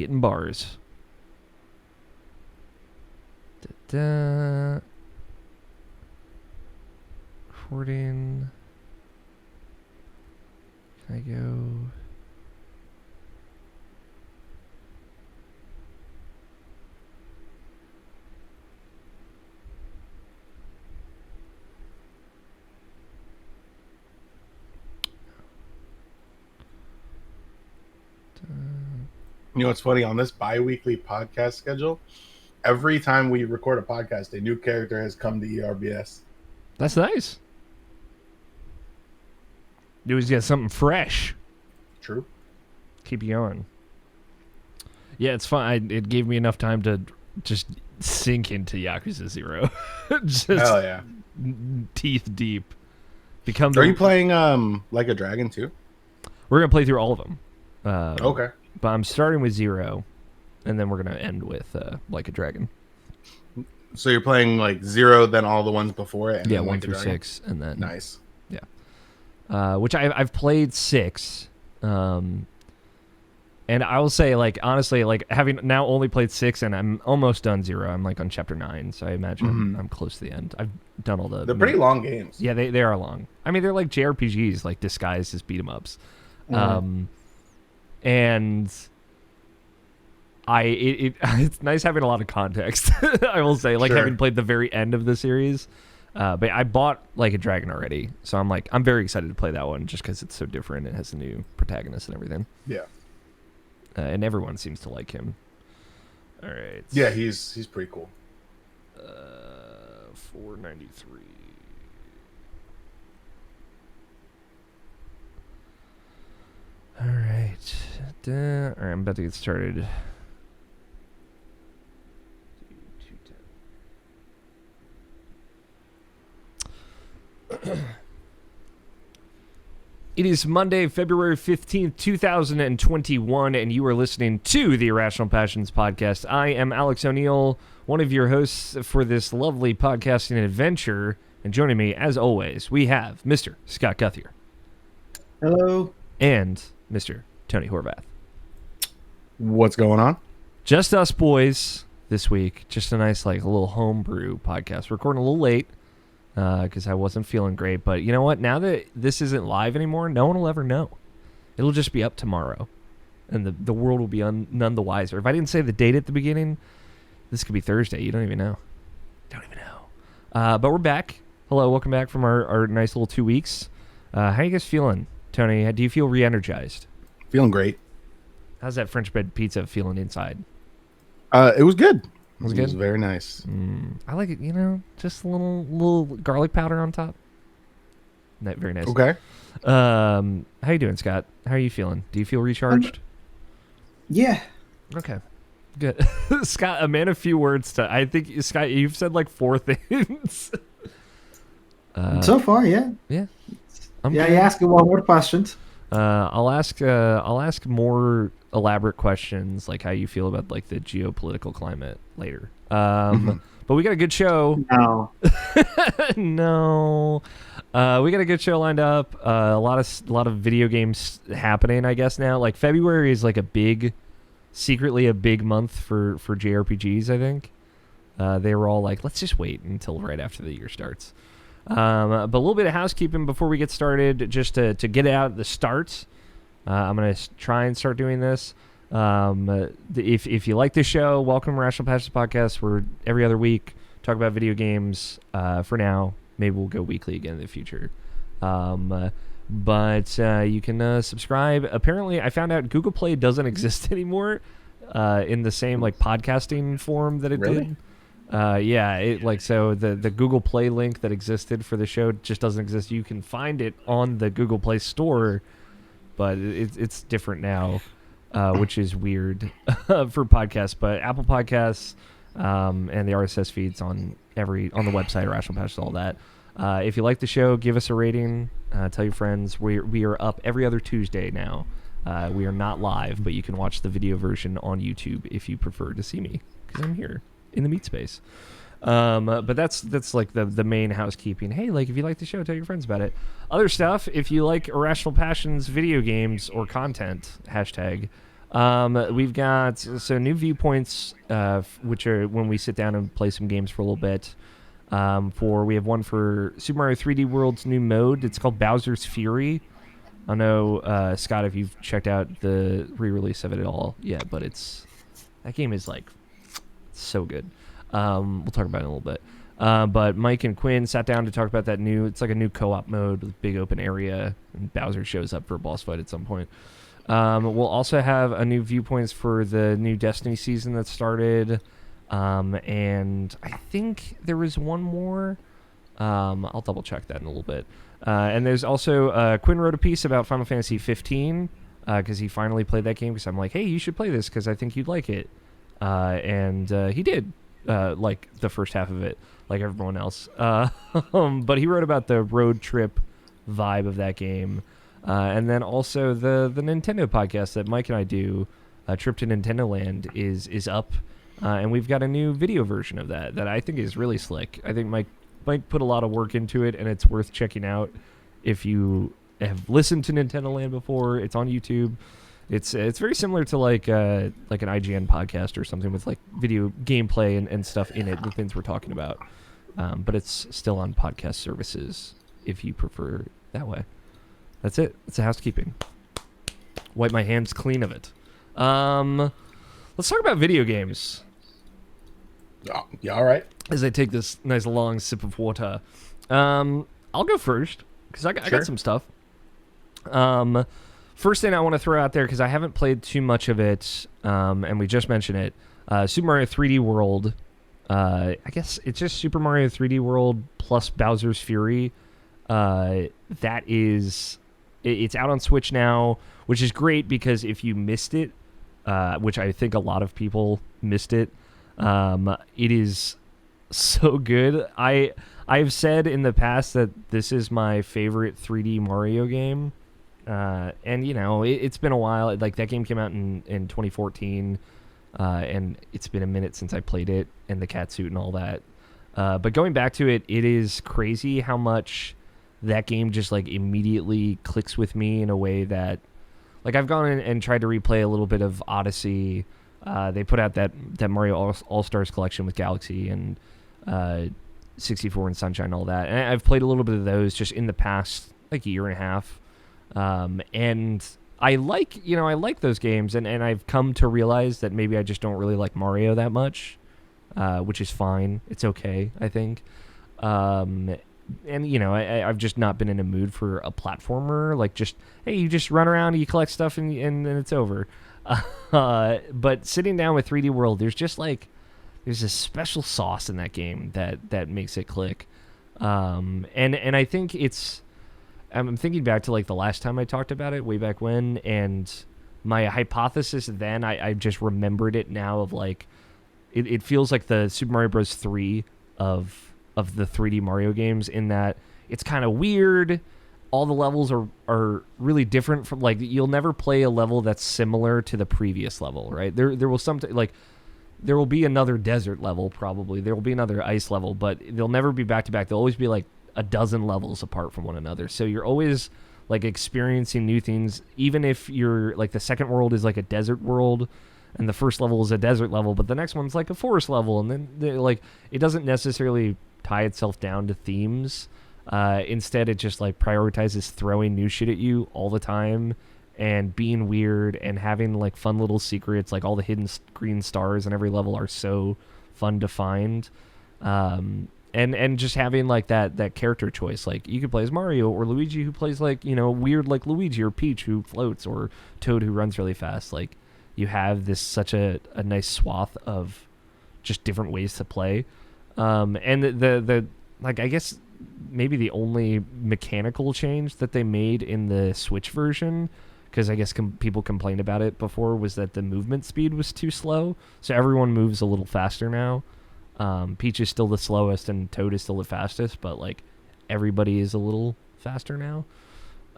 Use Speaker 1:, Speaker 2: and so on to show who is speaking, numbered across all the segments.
Speaker 1: Getting bars. Da-da. Recording. Can I go?
Speaker 2: You know what's funny? On this bi-weekly podcast schedule, every time we record a podcast, a new character has come to ERBS.
Speaker 1: That's nice. You always get something fresh.
Speaker 2: True.
Speaker 1: Keep you going. Yeah, it's fun. It gave me enough time to just sink into Yakuza 0. Just
Speaker 2: Hell yeah.
Speaker 1: teeth deep. Become.
Speaker 2: Are you playing Like a Dragon too?
Speaker 1: We're gonna play through all of them.
Speaker 2: Okay.
Speaker 1: But I'm starting with 0, and then we're gonna end with Like a Dragon.
Speaker 2: So you're playing like 0, then all the ones before it. And
Speaker 1: Yeah,
Speaker 2: then
Speaker 1: 1
Speaker 2: Like a
Speaker 1: through
Speaker 2: Dragon?
Speaker 1: 6, and then
Speaker 2: Nice.
Speaker 1: which I've played 6, and I will say, like, honestly, like, having now only played 6, and I'm almost done 0. I'm like on chapter 9, so I imagine I'm close to the end. I've done all the.
Speaker 2: They're pretty long games.
Speaker 1: Yeah, they are long. I mean, they're like JRPGs, like disguised as beat 'em ups, and it's nice having a lot of context. I will say, like,
Speaker 2: Sure.
Speaker 1: having played the very end of the series. But I bought Like a Dragon already, so I'm very excited to play that one just because it's so different. It has a new protagonist and everything.
Speaker 2: Yeah.
Speaker 1: And everyone seems to like him. All right.
Speaker 2: Yeah, he's pretty cool.
Speaker 1: 493. All right. All right, I'm about to get started. It is Monday, February 15th, 2021, and you are listening to the Irrational Passions podcast. I am Alex O'Neill, one of your hosts for this lovely podcasting adventure, and joining me, as always, we have Mr. Scott Guthier.
Speaker 3: Hello.
Speaker 1: And Mr. Tony Horvath.
Speaker 2: What's going on?
Speaker 1: Just us boys this week. Just a nice, like, a little homebrew podcast. Recording a little late because I wasn't feeling great. But you know what? Now that this isn't live anymore, no one will ever know. It'll just be up tomorrow. And the world will be none the wiser. If I didn't say the date at the beginning, this could be Thursday. You don't even know. But we're back. Hello, welcome back from our nice little 2 weeks. How you guys feeling, Tony? Do you feel re-energized?
Speaker 2: Feeling great.
Speaker 1: How's that French bread pizza feeling inside?
Speaker 2: It was good.
Speaker 1: Was
Speaker 2: It
Speaker 1: good?
Speaker 2: was very nice.
Speaker 1: I like it, just a little garlic powder on top. Very nice.
Speaker 2: Okay.
Speaker 1: How you doing, Scott? How are you feeling? Do you feel recharged?
Speaker 3: Yeah.
Speaker 1: Okay. Good. Scott, a man of few words. I think, Scott, you've said like 4 things.
Speaker 3: So far, yeah.
Speaker 1: Yeah. I'm
Speaker 3: Yeah,
Speaker 1: good.
Speaker 3: you asking one more questions.
Speaker 1: I'll ask more elaborate questions, like how you feel about like the geopolitical climate later. But we got a good show.
Speaker 3: No.
Speaker 1: No, we got a good show lined up. A lot of video games happening, I guess now. Like February is like secretly a big month for JRPGs. I think they were all like, let's just wait until right after the year starts. But a little bit of housekeeping before we get started, just to get out the start. I'm gonna try and start doing this. If you like this show, welcome to Rational Passions Podcast. We're every other week talk about video games. For now, maybe we'll go weekly again in the future. But you can subscribe. Apparently, I found out Google Play doesn't exist anymore in the same like podcasting form that it
Speaker 2: Really?
Speaker 1: did. So the Google Play link that existed for the show just doesn't exist. You can find it on the Google Play Store, but it's different now, which is weird for podcasts. But Apple Podcasts and the RSS feeds on the website, Rational Passions, all that. If you like the show, give us a rating. Tell your friends. We are up every other Tuesday now. We are not live, but you can watch the video version on YouTube if you prefer to see me, because I'm here in the meat space. But that's like the main housekeeping. Hey, like if you like the show, tell your friends about it. Other stuff, if you like Irrational Passions video games or content, hashtag, We've got new viewpoints, which are when we sit down and play some games for a little bit. We have one for Super Mario 3D World's new mode. It's called Bowser's Fury. I don't know, Scott, if you've checked out the re-release of it at all yet, but that game is like so good. We'll talk about it in a little bit. But Mike and Quinn sat down to talk about that it's like a new co-op mode with big open area, and Bowser shows up for a boss fight at some point. We'll also have a new viewpoints for the new Destiny season that started. And I think there was one more. I'll double check that in a little bit. And there's also Quinn wrote a piece about Final Fantasy 15 because he finally played that game. Because I'm like, hey, you should play this because I think you'd like it. And he did like the first half of it, like everyone else. But he wrote about the road trip vibe of that game. And then also the Nintendo podcast that Mike and I do, Trip to Nintendo Land, is up. And we've got a new video version of that I think is really slick. I think Mike put a lot of work into it, and it's worth checking out if you have listened to Nintendo Land before. It's on YouTube. It's very similar to like an IGN podcast or something with like video gameplay and stuff in it, the things we're talking about. But it's still on podcast services if you prefer that way. That's it. It's a housekeeping. Wipe my hands clean of it. Let's talk about video games.
Speaker 2: Oh, yeah, all right.
Speaker 1: As I take this nice long sip of water. I'll go first because I got some stuff. First thing I want to throw out there, because I haven't played too much of it, and we just mentioned it, Super Mario 3D World. I guess it's just Super Mario 3D World plus Bowser's Fury. It's out on Switch now, which is great because if you missed it, which I think a lot of people missed it, it is so good. I've said in the past that this is my favorite 3D Mario game. And you know, it's been a while. Like that game came out in 2014, and it's been a minute since I played it, and the catsuit and all that. But going back to it, it is crazy how much that game just like immediately clicks with me in a way that, like, I've gone in and tried to replay a little bit of Odyssey. They put out that Mario All-Stars collection with Galaxy and 64 and Sunshine and all that. And I've played a little bit of those just in the past like year and a half. And I like those games, and I've come to realize that maybe I just don't really like Mario that much, which is fine. It's okay, I think. And you know, I've just not been in a mood for a platformer, like just, hey, you just run around and you collect stuff and then it's over. But sitting down with 3D World, there's a special sauce in that game that makes it click. And I think I'm thinking back to like the last time I talked about it way back when, and my hypothesis then, I just remembered it now of like, it feels like the Super Mario Bros. 3 of the 3D Mario games, in that it's kind of weird. All the levels are really different from, like, you'll never play a level that's similar to the previous level, right? There will be another desert level, probably. There will be another ice level, but they'll never be back to back. They'll always be like a dozen levels apart from one another. So you're always like experiencing new things, even if you're like the second world is like a desert world and the first level is a desert level, but the next one's like a forest level, and then like it doesn't necessarily tie itself down to themes. Instead, it just like prioritizes throwing new shit at you all the time and being weird and having like fun little secrets. Like all the hidden green stars in every level are so fun to find. And just having like that character choice, like you could play as Mario or Luigi, who plays like, you know, weird like Luigi, or Peach, who floats, or Toad, who runs really fast. Like you have such a nice swath of just different ways to play. And the like, I guess maybe the only mechanical change that they made in the Switch version, because I guess people complained about it before, was that the movement speed was too slow. So everyone moves a little faster now. Peach is still the slowest and Toad is still the fastest, but like everybody is a little faster now.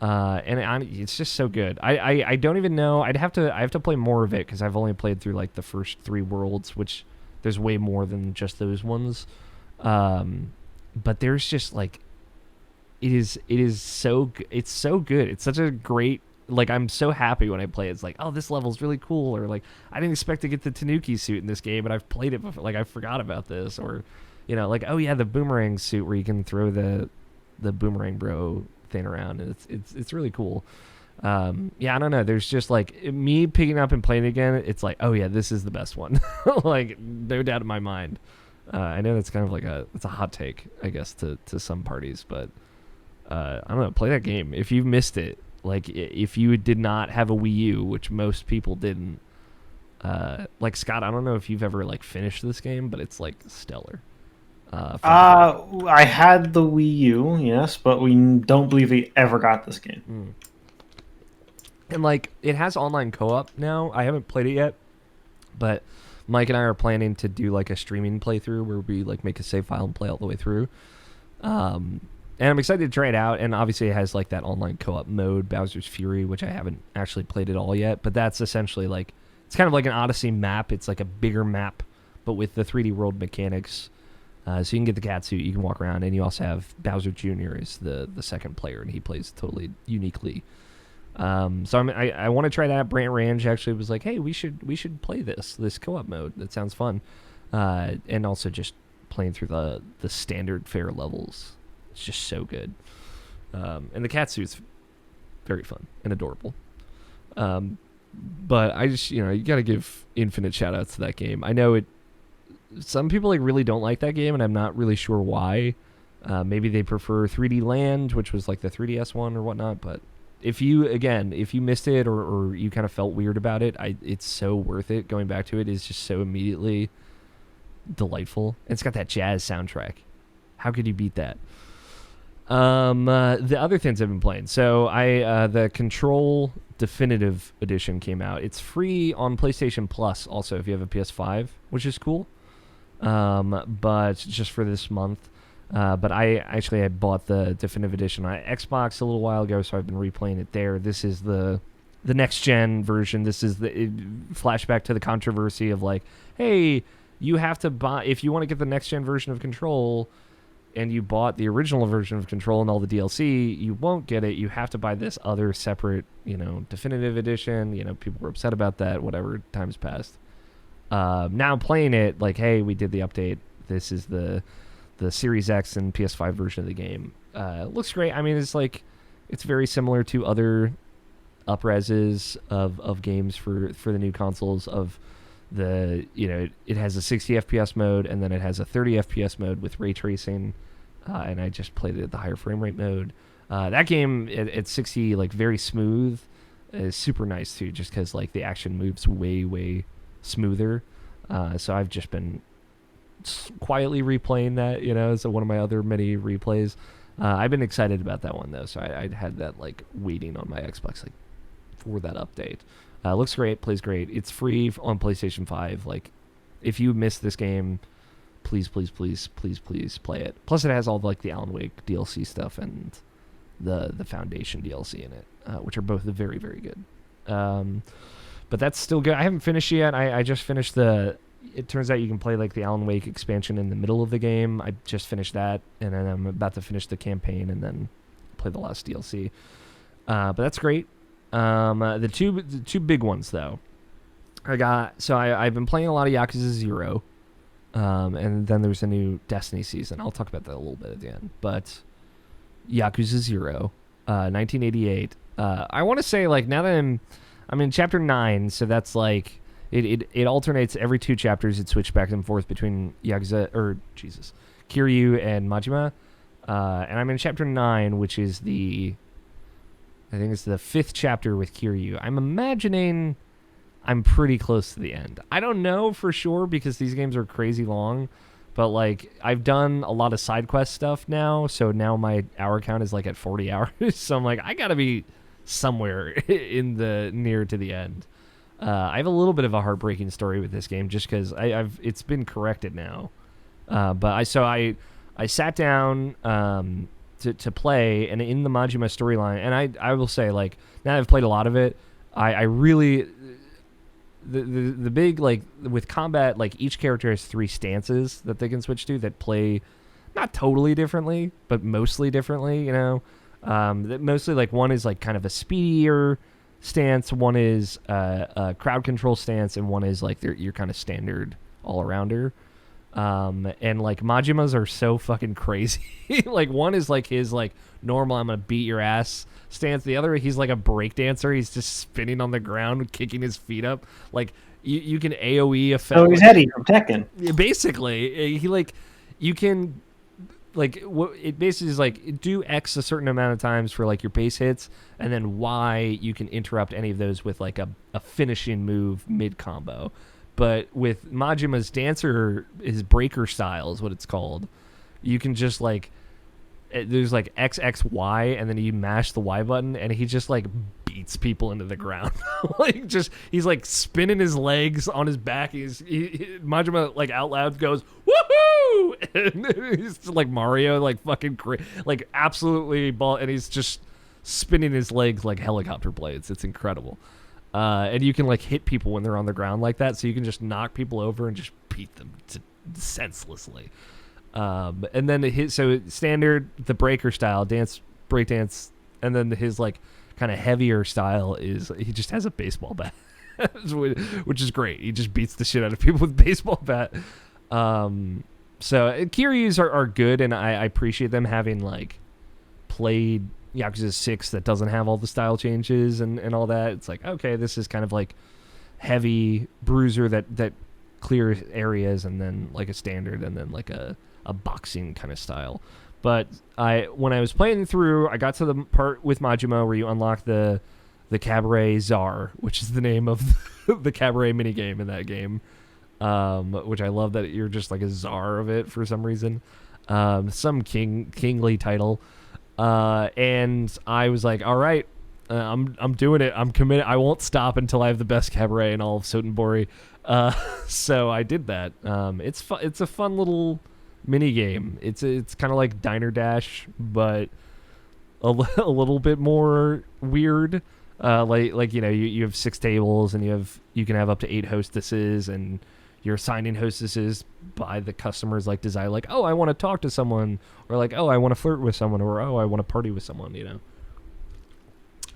Speaker 1: And it's just so good. I don't even know. I have to play more of it, because I've only played through like the first 3 worlds, which there's way more than just those ones. But there's just like, it's so good. It's such a great like I'm so happy when I play it. It's like, oh, this level's really cool, or like I didn't expect to get the Tanuki suit in this game, and I've played it before. Like I forgot about this, or like, oh yeah, the boomerang suit where you can throw the boomerang bro thing around, and it's really cool. Yeah, I don't know. There's just like me picking up and playing it again. It's like, oh yeah, this is the best one. Like no doubt in my mind. I know that's kind of like it's a hot take, I guess, to some parties, but I don't know. Play that game if you missed it. Like if you did not have a Wii U, which most people didn't. Like Scott, I don't know if you've ever like finished this game, but it's like stellar.
Speaker 3: I had the Wii U, yes, but we don't believe we ever got this game.
Speaker 1: And like it has online co-op now. I haven't played it yet, but Mike and I are planning to do like a streaming playthrough where we like make a save file and play all the way through. And I'm excited to try it out. And obviously it has like that online co-op mode, Bowser's Fury, which I haven't actually played it all yet. But that's essentially like, it's kind of like an Odyssey map. It's like a bigger map, but with the 3D world mechanics. So you can get the cat suit, you can walk around, and you also have Bowser Jr. as the second player, and he plays totally uniquely. So I want to try that. Brant Range actually was like, hey, we should play this co-op mode. That sounds fun. And also just playing through the standard fare levels. It's just so good. And the cat suit's very fun and adorable. But I just, you got to give infinite shout outs to that game. I know some people like really don't like that game, and I'm not really sure why. Maybe they prefer 3D Land, which was like the 3DS one or whatnot, but if you missed it or you kind of felt weird about it, it's so worth it. Going back to it is just so immediately delightful. And it's got that jazz soundtrack. How could you beat that? The other things I've been playing. So the Control Definitive Edition came out. It's free on PlayStation Plus also if you have a PS5, which is cool. But just for this month. But I bought the Definitive Edition on Xbox a little while ago, so I've been replaying it there. This is the next gen version. This is the flashback to the controversy of like, hey, you have to buy if you want to get the next gen version of Control, and you bought the original version of Control and all the DLC, you won't get it. You have to buy this other separate, Definitive Edition. People were upset about that. Whatever, time's passed. Now playing it, like, hey, we did the update. This is the Series X and PS5 version of the game. Looks great. I mean, it's very similar to other upreses of games for the new consoles. Of it has a 60 FPS mode, and then it has a 30 FPS mode with ray tracing. And I just played it at the higher frame rate mode. That game at 60, like very smooth, is super nice too. Just because like the action moves way smoother. So I've just been quietly replaying that, as one of my other many replays. I've been excited about that one though, so I had that like waiting on my Xbox like for that update. Looks great, plays great. It's free on PlayStation 5. Like, if you missed this game, please play it. Plus, it has all like the Alan Wake DLC stuff and the Foundation DLC in it, which are both very very good. But that's still good. I haven't finished yet. I just finished it turns out you can play like the Alan Wake expansion in the middle of the game. I just finished that, and then I'm about to finish the campaign and then play the last DLC. But that's great. The two big ones though. I've been playing a lot of Yakuza 0, and then there's a new Destiny season. I'll talk about that a little bit at the end. But Yakuza 0, 1988. I want to say like now that I'm in chapter 9, so that's like it alternates every 2 chapters. It switched back and forth between Kiryu and Majima, and I'm in chapter 9, which is I think it's the 5th chapter with Kiryu. I'm imagining I'm pretty close to the end. I don't know for sure because these games are crazy long, but like I've done a lot of side quest stuff now, so now my hour count is like at 40 hours. So I'm like, I gotta be somewhere in the near to the end. I have a little bit of a heartbreaking story with this game just because it's been corrected now. But I sat down to play, and in the Majima storyline, and I will say, like, now I've played a lot of it, I really the big, like, with combat, like, each character has 3 stances that they can switch to that play not totally differently, but mostly differently, that mostly, like, one is like kind of a speedier stance, one is a crowd control stance, and one is like your kind of standard all-arounder. And like Majima's are so fucking crazy. Like one is like his like normal I'm gonna beat your ass stance. The other, he's like a break dancer. He's just spinning on the ground, kicking his feet up. Like you can AoE effect.
Speaker 3: Oh, he's
Speaker 1: like,
Speaker 3: Eddie from Tekken.
Speaker 1: Basically, he like you can like what it basically is like do X a certain amount of times for like your base hits, and then Y you can interrupt any of those with like a finishing move mid combo. But with Majima's dancer, his breaker style is what it's called. You can just like, there's like XXY, and then you mash the Y button, and he just like beats people into the ground. Like he's like spinning his legs on his back. Majima like out loud goes woohoo, and he's just like Mario, like fucking like absolutely ball, and he's just spinning his legs like helicopter blades. It's incredible. And you can like hit people when they're on the ground like that, so you can just knock people over and just beat them senselessly. And then so standard, the breaker style, break dance, and then his like kind of heavier style is he just has a baseball bat, which is great. He just beats the shit out of people with a baseball bat. So Kiryu's are good, and I appreciate them having like played Yakuza 6 that doesn't have all the style changes and all that. It's like, okay, this is kind of like heavy bruiser that clears areas, and then like a standard, and then like a boxing kind of style. But when I was playing through, I got to the part with Majima where you unlock the Cabaret Czar, which is the name of the Cabaret minigame in that game, which I love that you're just like a czar of it for some reason. Some kingly title. And I was like, all right, I'm doing it. I'm committed. I won't stop until I have the best cabaret in all of Sotenbori. So I did that. It's a fun little mini game. It's kind of like Diner Dash, but a little bit more weird. Like you have 6 tables, and you can have up to 8 hostesses, and you're assigning hostesses by the customer's like desire, like, oh, I want to talk to someone, or like, oh, I want to flirt with someone, or oh, I want to party with someone,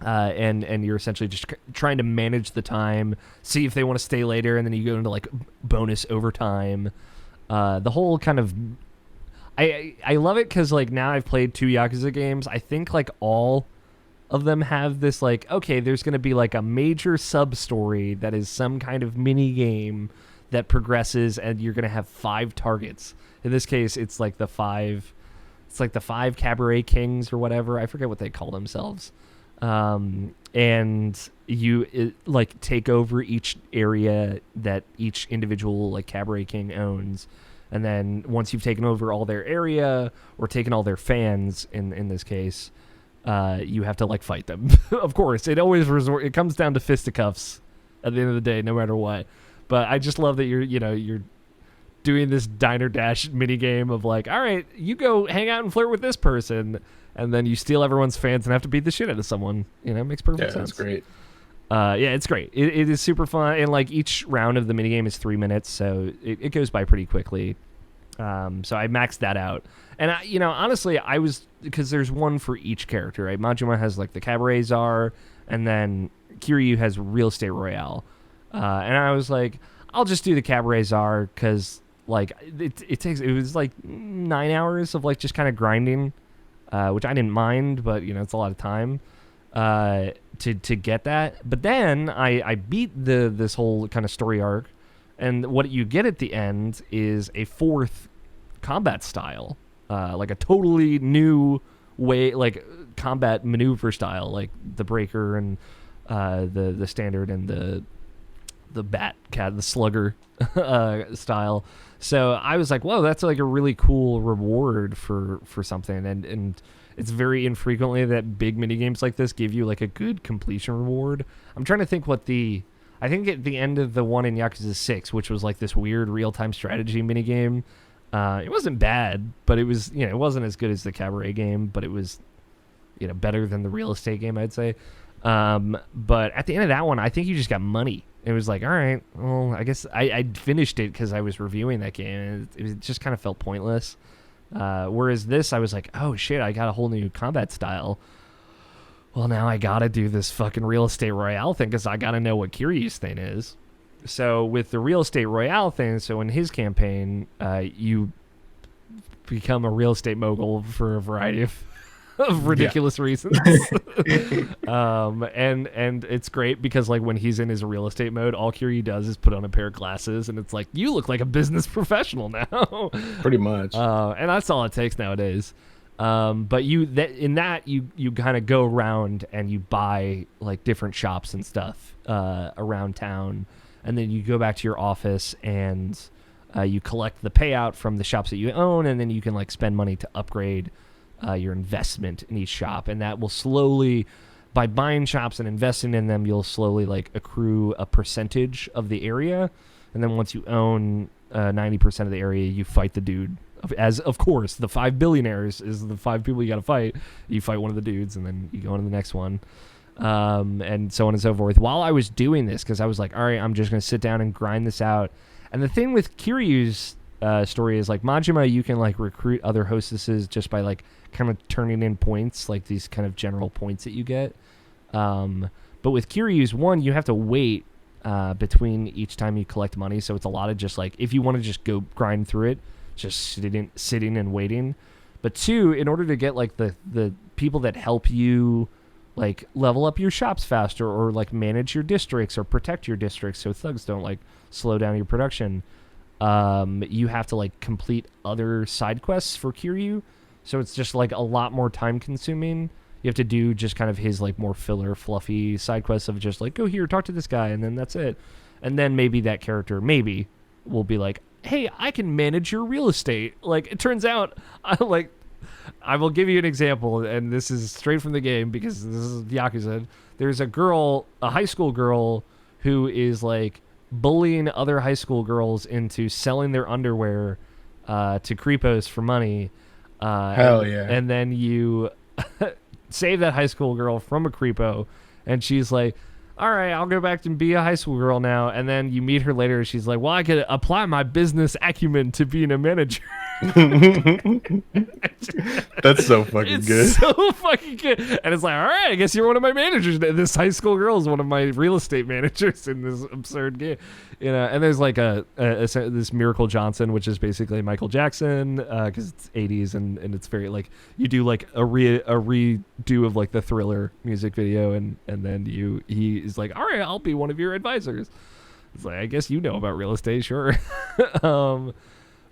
Speaker 1: and you're essentially just trying to manage the time, see if they want to stay later, and then you go into like bonus overtime. The whole kind of I love it because like now I've played 2 Yakuza games. I think like all of them have this like, okay, there's going to be like a major sub story that is some kind of mini game that progresses, and you're going to have 5 targets. In this case, it's like the 5 Cabaret Kings or whatever. I forget what they call themselves. And you like take over each area that each individual like Cabaret King owns. And then once you've taken over all their area, or taken all their fans in this case, you have to like fight them. Of course, it comes down to fisticuffs at the end of the day, no matter what. But I just love that you're doing this Diner Dash mini game of like, all right, you go hang out and flirt with this person, and then you steal everyone's fans and have to beat the shit out of someone. It makes perfect sense.
Speaker 2: Yeah, that's great.
Speaker 1: Yeah, it's great. It is super fun, and like each round of the minigame is 3 minutes, so it goes by pretty quickly. So I maxed that out, and honestly, I was, because there's one for each character, right? Majima has like the Cabaret Czar, and then Kiryu has Real Estate Royale, and I was like, I'll just do the Cabaret Czar because like it was like 9 hours of like just kind of grinding, which I didn't mind, but it's a lot of time. To get that, but then I beat this whole kind of story arc, and what you get at the end is a 4th combat style, like a totally new way, like combat maneuver style, like the breaker and the standard and the bat cat, the slugger style. So I was like, whoa, that's like a really cool reward for something, and it's very infrequently that big mini games like this give you like a good completion reward. I'm trying to think I think at the end of the one in Yakuza 6, which was like this weird real-time strategy mini game, it wasn't bad, but it was, it wasn't as good as the Cabaret game, but it was, better than the real estate game, I'd say. But at the end of that one, I think you just got money. It was like, all right, well, I guess I finished it because I was reviewing that game, and it just kind of felt pointless. Whereas this, I was like, oh shit, I got a whole new combat style. well, now I gotta do this fucking real estate royale thing because I gotta know what Kiryu's thing is. So with the real estate royale thing, so in his campaign, you become a real estate mogul for a variety of ridiculous reasons. And it's great because like when he's in his real estate mode, all Kiryu does is put on a pair of glasses, and it's like, you look like a business professional now.
Speaker 2: Pretty much.
Speaker 1: And that's all it takes nowadays. But you kind of go around and you buy like different shops and stuff around town, and then you go back to your office and you collect the payout from the shops that you own, and then you can like spend money to upgrade your investment in each shop, and that will slowly, by buying shops and investing in them, you'll slowly like accrue a percentage of the area, and then once you own 90% of the area, you fight the dude. As of course, the 5 billionaires is the 5 people you got to fight. You fight one of the dudes, and then you go on to the next one, and so on and so forth. While I was doing this, because I was like, all right, I'm just gonna sit down and grind this out. And the thing with Kiryu's story is like Majima, you can like recruit other hostesses just by like kind of turning in points, like these kind of general points that you get. But with Kiryu's one, you have to wait between each time you collect money, so it's a lot of just like, if you want to just go grind through it, just sitting and waiting. But two, in order to get like the people that help you like level up your shops faster, or like manage your districts or protect your districts so thugs don't like slow down your production, you have to like complete other side quests for Kiryu. So it's just like a lot more time consuming. You have to do just kind of his like more filler, fluffy side quests of just like, go here, talk to this guy, and then that's it. And then maybe that character will be like, hey, I can manage your real estate. Like, it turns out, I will give you an example, and this is straight from the game because this is Yakuza. There's a high school girl, who is like bullying other high school girls into selling their underwear to creepos for money.
Speaker 2: Hell yeah.
Speaker 1: And then you save that high school girl from a creepo, and she's like, all right, I'll go back and be a high school girl now. And then you meet her later, and she's like, well, I could apply my business acumen to being a manager.
Speaker 2: That's so fucking good.
Speaker 1: So fucking good. And it's like, all right, I guess you're one of my managers. This high school girl is one of my real estate managers in this absurd game. You know, and there's like this Miracle Johnson, which is basically Michael Jackson, because it's 80s, and it's very like, you do like a redo of like the Thriller music video, and then he is like, all right, I'll be one of your advisors. It's like, I guess you know about real estate, sure.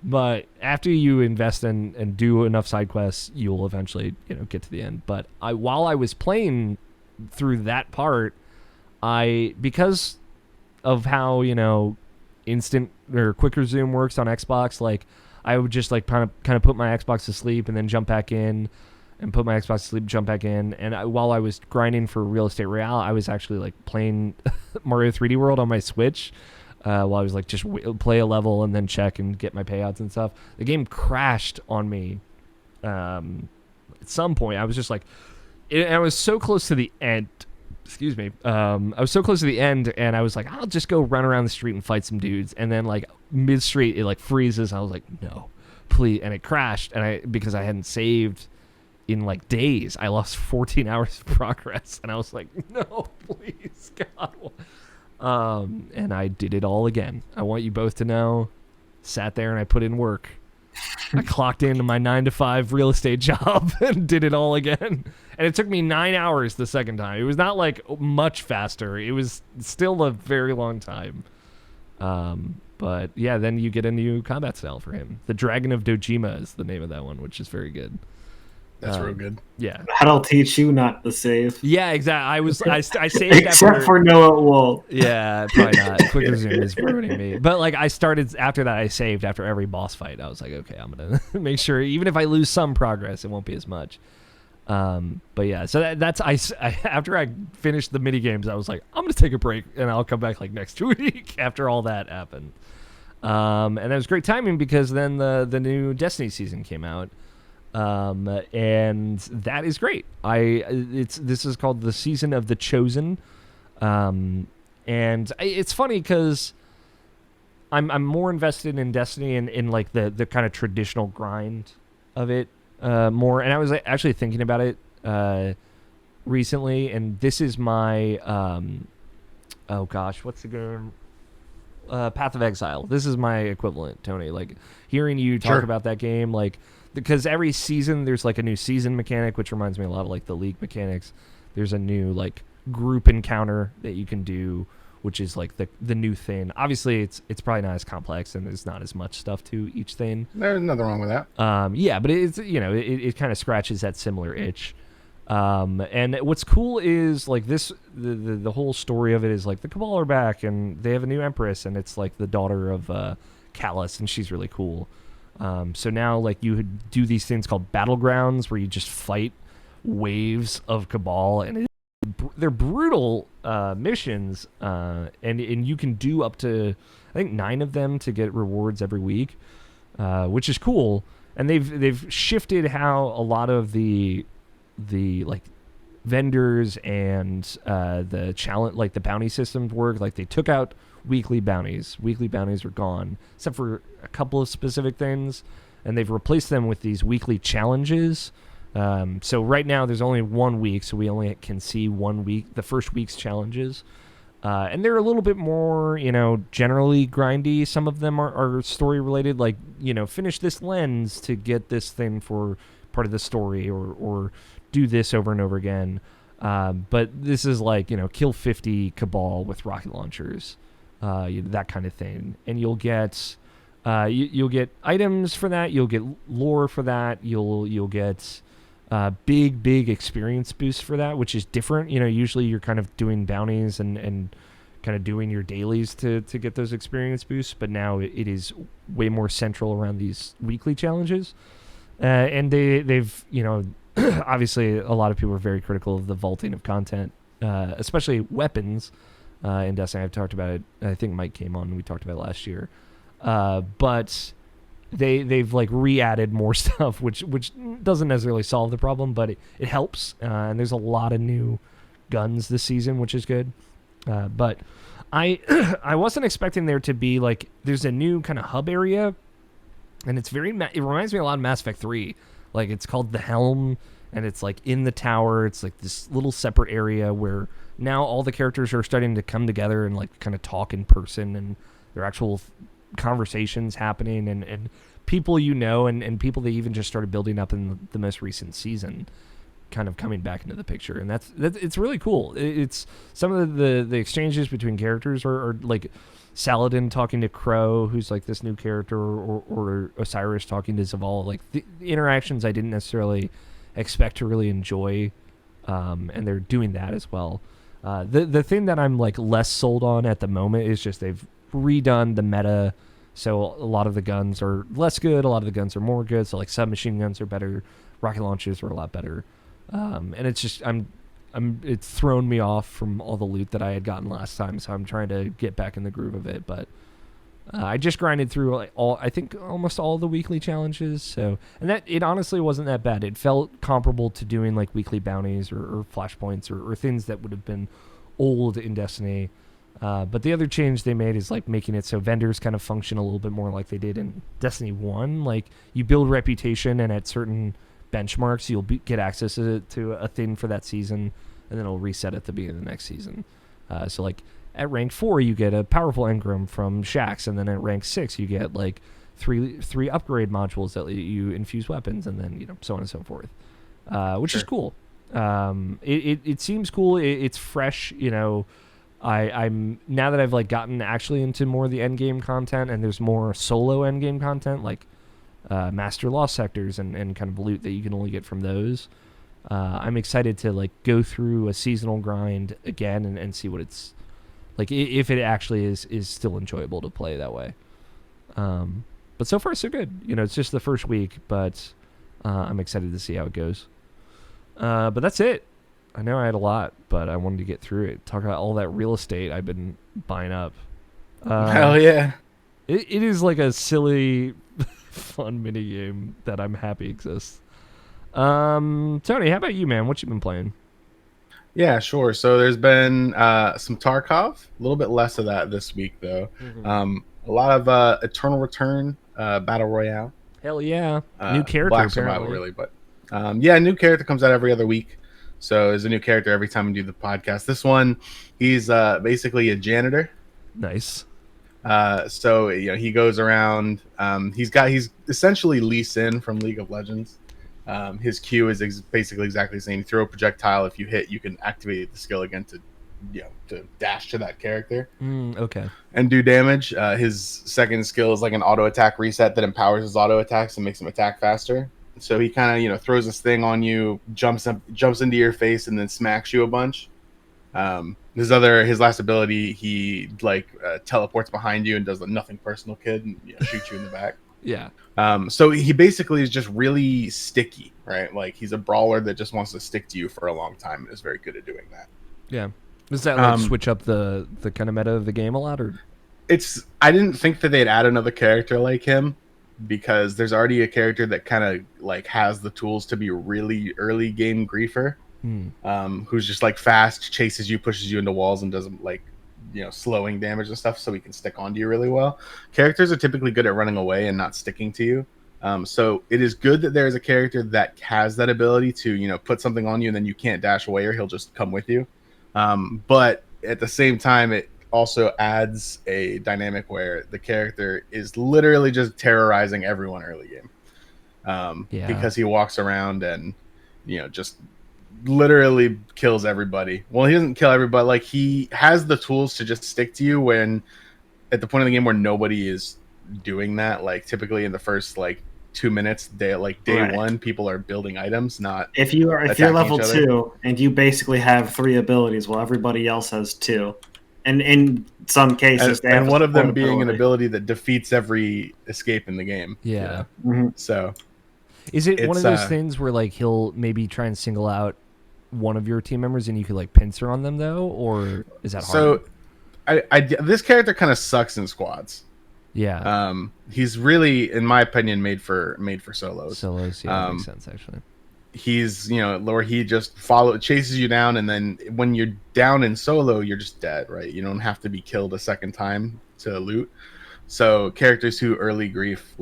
Speaker 1: But after you invest and do enough side quests, you'll eventually, get to the end. But while I was playing through that part, because of how, instant or quick resume works on Xbox, like I would just like kind of put my Xbox to sleep and then jump back in, and put my Xbox to sleep, jump back in. And while I was grinding for Real Estate Royale, I was actually like playing Mario 3D World on my Switch. While I was like just play a level and then check and get my payouts and stuff. The game crashed on me at some point. I was just like, I was so close to the end. Excuse me. I was so close to the end, and I was like, I'll just go run around the street and fight some dudes. And then like mid street, it like freezes. I was like, no, please. And it crashed, and because I hadn't saved in like days, I lost 14 hours of progress, and I was like, no, please, God. And I did it all again. I want you both to know, sat there and I put in work. I clocked into my 9-to-5 real estate job and did it all again. And it took me 9 hours the second time. It was not like much faster. It was still a very long time. But yeah, then you get a new combat style for him. The Dragon of Dojima is the name of that one, which is very good.
Speaker 2: That's real good.
Speaker 1: Yeah.
Speaker 3: That'll teach you not to save.
Speaker 1: Yeah, exactly. I saved
Speaker 3: except for no, it won't.
Speaker 1: Yeah, probably not. Quick resume is ruining me. But like I started after that. I saved after every boss fight. I was like, okay, I'm gonna make sure even if I lose some progress, it won't be as much. But yeah, so that's after I finished the mini games, I was like, I'm gonna take a break and I'll come back like next week after all that happened. And that was great timing because then the new Destiny season came out. And that is great. This is called the Season of the Chosen. And it's funny because I'm more invested in Destiny in like the kind of traditional grind of it, more. And I was actually thinking about it, recently, and this is my oh gosh, what's the game? Path of Exile. This is my equivalent, Tony. Like hearing you talk about that game, like because every season there's like a new season mechanic, which reminds me a lot of like the League mechanics. There's a new like group encounter that you can do, which is like the new thing. Obviously, it's probably not as complex and there's not as much stuff to each thing.
Speaker 2: There's nothing wrong with that.
Speaker 1: Yeah, but it's it kind of scratches that similar itch. And what's cool is like the whole story of it is like the Cabal are back and they have a new empress and it's like the daughter of Callus and she's really cool. So now like you do these things called battlegrounds where you just fight waves of Cabal and they're brutal missions and you can do up to I think 9 of them to get rewards every week, which is cool. And they've shifted how a lot of the like vendors and the challenge like the bounty systems work. Like they took out weekly bounties are gone except for a couple of specific things, and they've replaced them with these weekly challenges. So right now there's only 1 week, so we only can see 1 week, the first week's challenges, and they're a little bit more generally grindy. Some of them are story related, like finish this lens to get this thing for part of the story, or do this over and over again. But this is like, kill 50 Cabal with rocket launchers, that kind of thing. And you'll get you'll get items for that. You'll get lore for that. You'll get big experience boosts for that, which is different. Usually you're kind of doing bounties and kind of doing your dailies to get those experience boosts. But now it is way more central around these weekly challenges. And they've obviously a lot of people are very critical of the vaulting of content, especially weapons in Destiny. I've talked about it. I think Mike came on and we talked about it last year. But they've like re-added more stuff, which doesn't necessarily solve the problem, but it helps. And there's a lot of new guns this season, which is good. But I wasn't expecting there to be like there's a new kind of hub area. And it's it reminds me a lot of Mass Effect 3. Like, it's called the Helm, and it's, like, in the tower. It's, like, this little separate area where now all the characters are starting to come together and, like, kind of talk in person, and there are actual conversations happening, and people and people they even just started building up in the most recent season kind of coming back into the picture. And that's it's really cool. It's some of the exchanges between characters are like Saladin talking to Crow, who's like this new character, or Osiris talking to Zavala. Like the interactions I didn't necessarily expect to really enjoy, and they're doing that as well. The thing that I'm like less sold on at the moment is just they've redone the meta, so a lot of the guns are less good, a lot of the guns are more good. So like submachine guns are better, rocket launchers are a lot better, and it's just it's thrown me off from all the loot that I had gotten last time, so I'm trying to get back in the groove of it. But I just grinded through like almost all the weekly challenges, so and that it honestly wasn't that bad. It felt comparable to doing like weekly bounties or flashpoints or things that would have been old in Destiny. But the other change they made is like making it so vendors kind of function a little bit more like they did in Destiny 1. Like you build reputation, and at certain benchmarks you'll get access to a thing for that season, and then it'll reset at the beginning of the next season. So like at rank 4 you get a powerful engram from Shaxx, and then at rank 6 you get like three upgrade modules that let you infuse weapons, and then so on and so forth, which is cool. It seems cool. It's fresh. I'm now that I've like gotten actually into more of the end game content, and there's more solo end game content like master lost sectors and kind of loot that you can only get from those. I'm excited to like go through a seasonal grind again and see what it's like, if it actually is still enjoyable to play that way. But so far so good. It's just the first week, but I'm excited to see how it goes. But that's it. I know I had a lot, but I wanted to get through it. Talk about all that real estate I've been buying up.
Speaker 2: Hell yeah.
Speaker 1: It is like a silly fun mini game that I'm happy exists. Tony, how about you, man? What you been playing?
Speaker 2: Yeah, sure. So there's been some Tarkov, a little bit less of that this week though.
Speaker 1: Mm-hmm.
Speaker 2: A lot of Eternal Return Battle Royale.
Speaker 1: Hell yeah. New character
Speaker 2: Black
Speaker 1: apparently.
Speaker 2: Survival really, but new character comes out every other week. So there's a new character every time we do the podcast. This one, he's basically a janitor.
Speaker 1: Nice.
Speaker 2: So he goes around. He's essentially Lee Sin from League of Legends. His Q is basically exactly the same. You throw a projectile. If you hit, you can activate the skill again to dash to that character.
Speaker 1: Okay.
Speaker 2: And do damage. His second skill is like an auto attack reset that empowers his auto attacks and makes him attack faster. So he kind of throws this thing on you, jumps into your face, and then smacks you a bunch. His last ability, he teleports behind you and does a nothing personal kid and shoots you in the back.
Speaker 1: Yeah.
Speaker 2: So he basically is just really sticky, right? Like he's a brawler that just wants to stick to you for a long time and is very good at doing that.
Speaker 1: Yeah. Does that switch up the kind of meta of the game a lot, or?
Speaker 2: I didn't think that they'd add another character like him because there's already a character that kind of has the tools to be really early game griefer. Who's just fast, chases you, pushes you into walls, and does slowing damage and stuff, so he can stick onto you really well. Characters are typically good at running away and not sticking to you. So it is good that there is a character that has that ability to put something on you and then you can't dash away or he'll just come with you. But at the same time, it also adds a dynamic where the character is literally just terrorizing everyone early game. Because he walks around and just literally kills everybody. Well, he doesn't kill everybody. He has the tools to just stick to you when at the point of the game where nobody is doing that. Typically in the first 2 minutes, day
Speaker 3: Right.
Speaker 2: one, people are building items, not
Speaker 3: if you're level 2 and you basically have 3 abilities while everybody else has 2, and in some cases
Speaker 2: and one of them being an ability that defeats every escape in the game.
Speaker 1: Yeah.
Speaker 2: So
Speaker 1: is it one of those things where he'll maybe try and single out one of your team members and you could pincer on them though, or is that hard?
Speaker 2: So this character kind of sucks in squads.
Speaker 1: Yeah.
Speaker 2: He's really, in my opinion, made for solos.
Speaker 1: That makes sense actually.
Speaker 2: He's where he just chases you down, and then when you're down in solo, you're just dead, right? You don't have to be killed a second time to loot. So characters who early grief,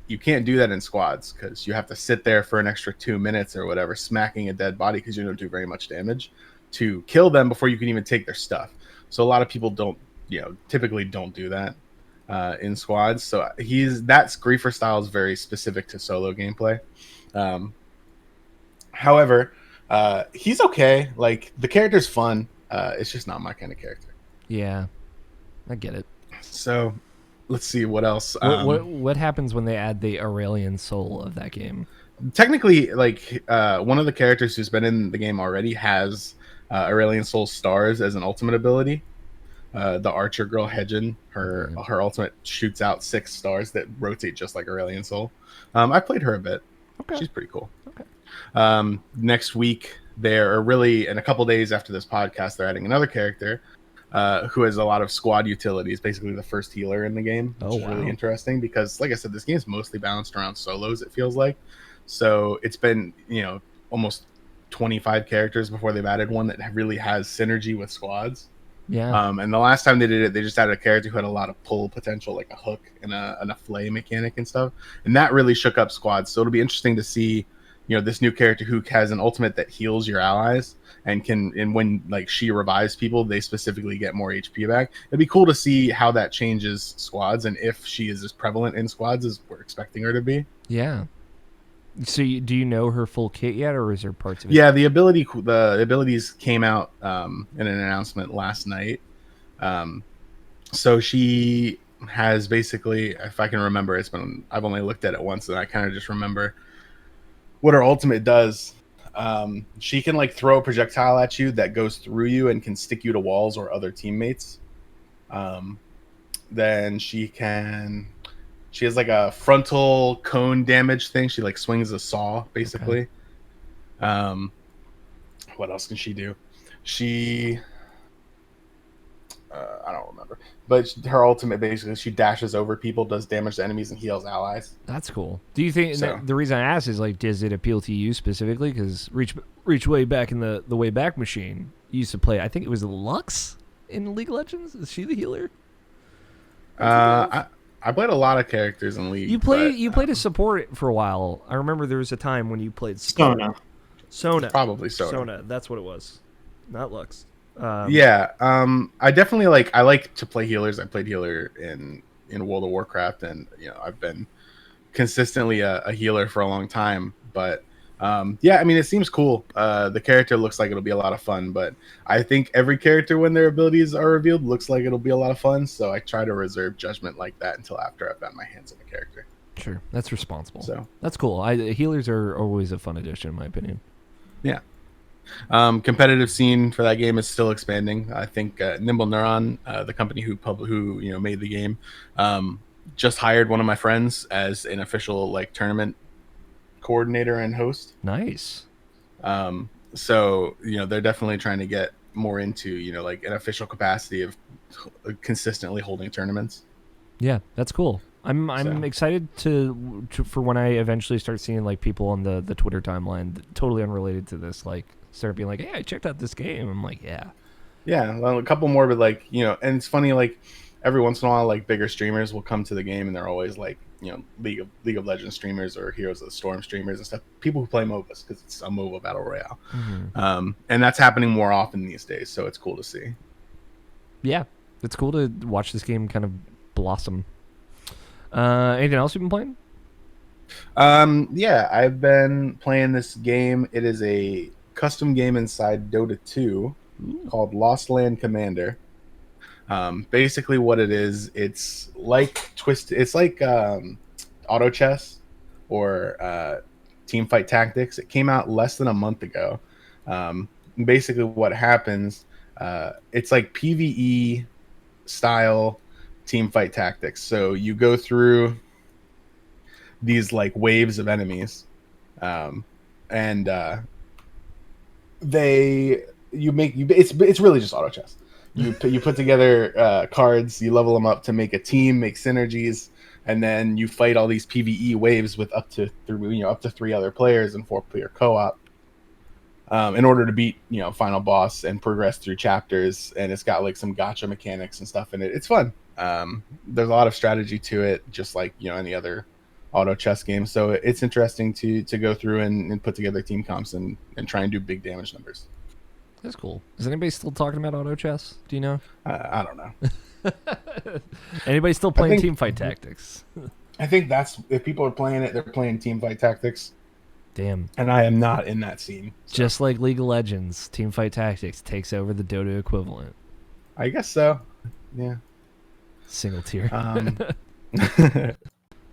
Speaker 2: you can't do that in squads because you have to sit there for an extra 2 minutes or whatever, smacking a dead body because you don't do very much damage to kill them before you can even take their stuff. So a lot of people typically don't do that in squads. So that's griefer style is very specific to solo gameplay. However, he's okay. The character's fun. It's just not my kind of character.
Speaker 1: Yeah, I get it.
Speaker 2: So let's see what else.
Speaker 1: What happens when they add the Aurelian soul of that game?
Speaker 2: Technically, one of the characters who's been in the game already has Aurelian soul stars as an ultimate ability. The archer girl Hedgen, her ultimate shoots out 6 stars that rotate just like Aurelian soul. I played her a bit.
Speaker 1: Okay.
Speaker 2: She's pretty cool. Okay. Next week, in a couple days after this podcast, they're adding another character who has a lot of squad utilities, basically the first healer in the game, which is really interesting because, like I said, this game is mostly balanced around solos, it feels like. So it's been, almost 25 characters before they've added one that really has synergy with squads.
Speaker 1: Yeah.
Speaker 2: And the last time they did it, they just added a character who had a lot of pull potential, like a hook and a flay mechanic and stuff. And that really shook up squads. So it'll be interesting to see, this new character who has an ultimate that heals your allies and when she revives people, they specifically get more HP back. It'd be cool to see how that changes squads and if she is as prevalent in squads as we're expecting her to be.
Speaker 1: Yeah. So do you know her full kit yet, or is there parts of it?
Speaker 2: Yeah, the abilities came out in an announcement last night. So she has basically, if I can remember, I've only looked at it once, and I kind of just remember what her ultimate does. She can throw a projectile at you that goes through you and can stick you to walls or other teammates. Then she has a frontal cone damage thing. She swings a saw basically. Okay. What else can she do? I don't remember, but her ultimate basically she dashes over people, does damage to enemies, and heals allies.
Speaker 1: That's cool. Do you think the reason I asked is does it appeal to you specifically? Because reach way back in the way back machine, you used to play. I think it was Lux in League of Legends. Is she the healer?
Speaker 2: I played a lot of characters in League.
Speaker 1: You played a support for a while. I remember there was a time when you played
Speaker 3: Sona.
Speaker 1: Sona.
Speaker 2: Probably Sona.
Speaker 1: Sona. That's what it was. Not Lux.
Speaker 2: Yeah. I definitely I like to play healers. I played healer in World of Warcraft, and I've been consistently a healer for a long time. But yeah, I mean, it seems cool. The character looks like it'll be a lot of fun, but I think every character, when their abilities are revealed, looks like it'll be a lot of fun. So I try to reserve judgment like that until after I've gotten my hands on the character.
Speaker 1: Sure, that's responsible.
Speaker 2: So
Speaker 1: that's cool. Healers are always a fun addition, in my opinion.
Speaker 2: Yeah. Competitive scene for that game is still expanding. I think Nimble Neuron, the company who made the game, just hired one of my friends as an official tournament coordinator and host.
Speaker 1: Nice.
Speaker 2: So they're definitely trying to get more into an official capacity of consistently holding tournaments.
Speaker 1: Yeah, that's cool. I'm excited for when I eventually start seeing people on the Twitter timeline totally unrelated to this start being like, hey, I checked out this game. I'm like, yeah.
Speaker 2: Well, a couple more, but and it's funny, every once in a while, bigger streamers will come to the game, and they're always League of Legends streamers or Heroes of the Storm streamers and stuff. People who play MOBAs because it's a MOBA battle royale, and that's happening more often these days. So it's cool to see.
Speaker 1: Yeah, it's cool to watch this game kind of blossom. Anything else you've been playing?
Speaker 2: Yeah, I've been playing this game. It is a custom game inside Dota 2 called Lost Land Commander. Basically what it is, it's like auto chess or team fight tactics. It came out less than a month ago. Basically what happens, it's like PvE style team fight tactics. So you go through these waves of enemies, and it's really just auto chess. You put together cards, you level them up to make a team, make synergies, and then you fight all these PvE waves with up to 3 other players and 4-player co-op, in order to beat final boss and progress through chapters. And it's got some gacha mechanics and stuff in it. It's fun. There's a lot of strategy to it, just like any other auto chess game. So it's interesting to go through and put together team comps and try and do big damage numbers.
Speaker 1: That's cool. Is anybody still talking about auto chess? Do you know?
Speaker 2: I don't know.
Speaker 1: Anybody still playing team fight tactics?
Speaker 2: I think if people are playing it, they're playing team fight tactics.
Speaker 1: Damn.
Speaker 2: And I am not in that scene. So.
Speaker 1: Just like League of Legends, team fight tactics takes over the Dota equivalent.
Speaker 2: I guess so. Yeah.
Speaker 1: Single tier.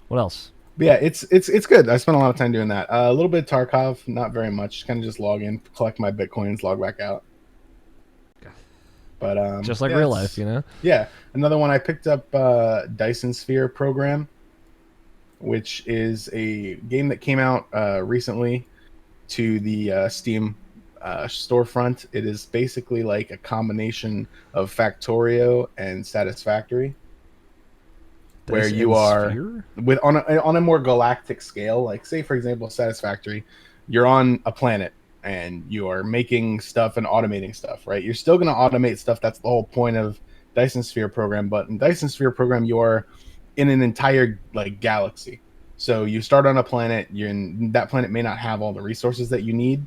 Speaker 1: What else?
Speaker 2: But yeah, it's good. I spent a lot of time doing that. A little bit of Tarkov, not very much. Kind of just log in, collect my bitcoins, log back out. But
Speaker 1: just like real life,
Speaker 2: Yeah, another one I picked up, Dyson Sphere Program, which is a game that came out recently to the Steam storefront. It is basically like a combination of Factorio and Satisfactory, where you are on a more galactic scale. Like, say for example, Satisfactory, you're on a planet and you are making stuff and automating stuff, right? You're still going to automate stuff. That's the whole point of Dyson Sphere Program. But in Dyson Sphere Program, you are in an entire galaxy. So you start on a planet. That planet may not have all the resources that you need.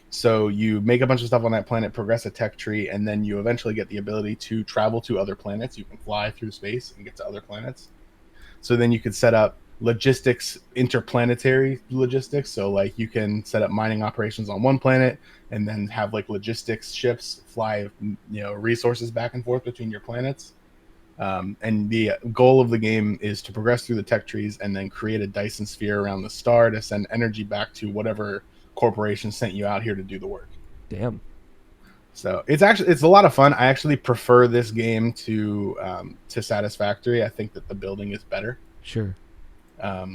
Speaker 2: So you make a bunch of stuff on that planet, progress a tech tree, and then you eventually get the ability to travel to other planets. You can fly through space and get to other planets. So then you could set up logistics, interplanetary logistics. So you can set up mining operations on one planet and then have logistics ships fly, resources back and forth between your planets. And the goal of the game is to progress through the tech trees and then create a Dyson sphere around the star to send energy back to whatever corporation sent you out here to do the work.
Speaker 1: Damn.
Speaker 2: So it's a lot of fun. I actually prefer this game to Satisfactory. I think that the building is better.
Speaker 1: Sure.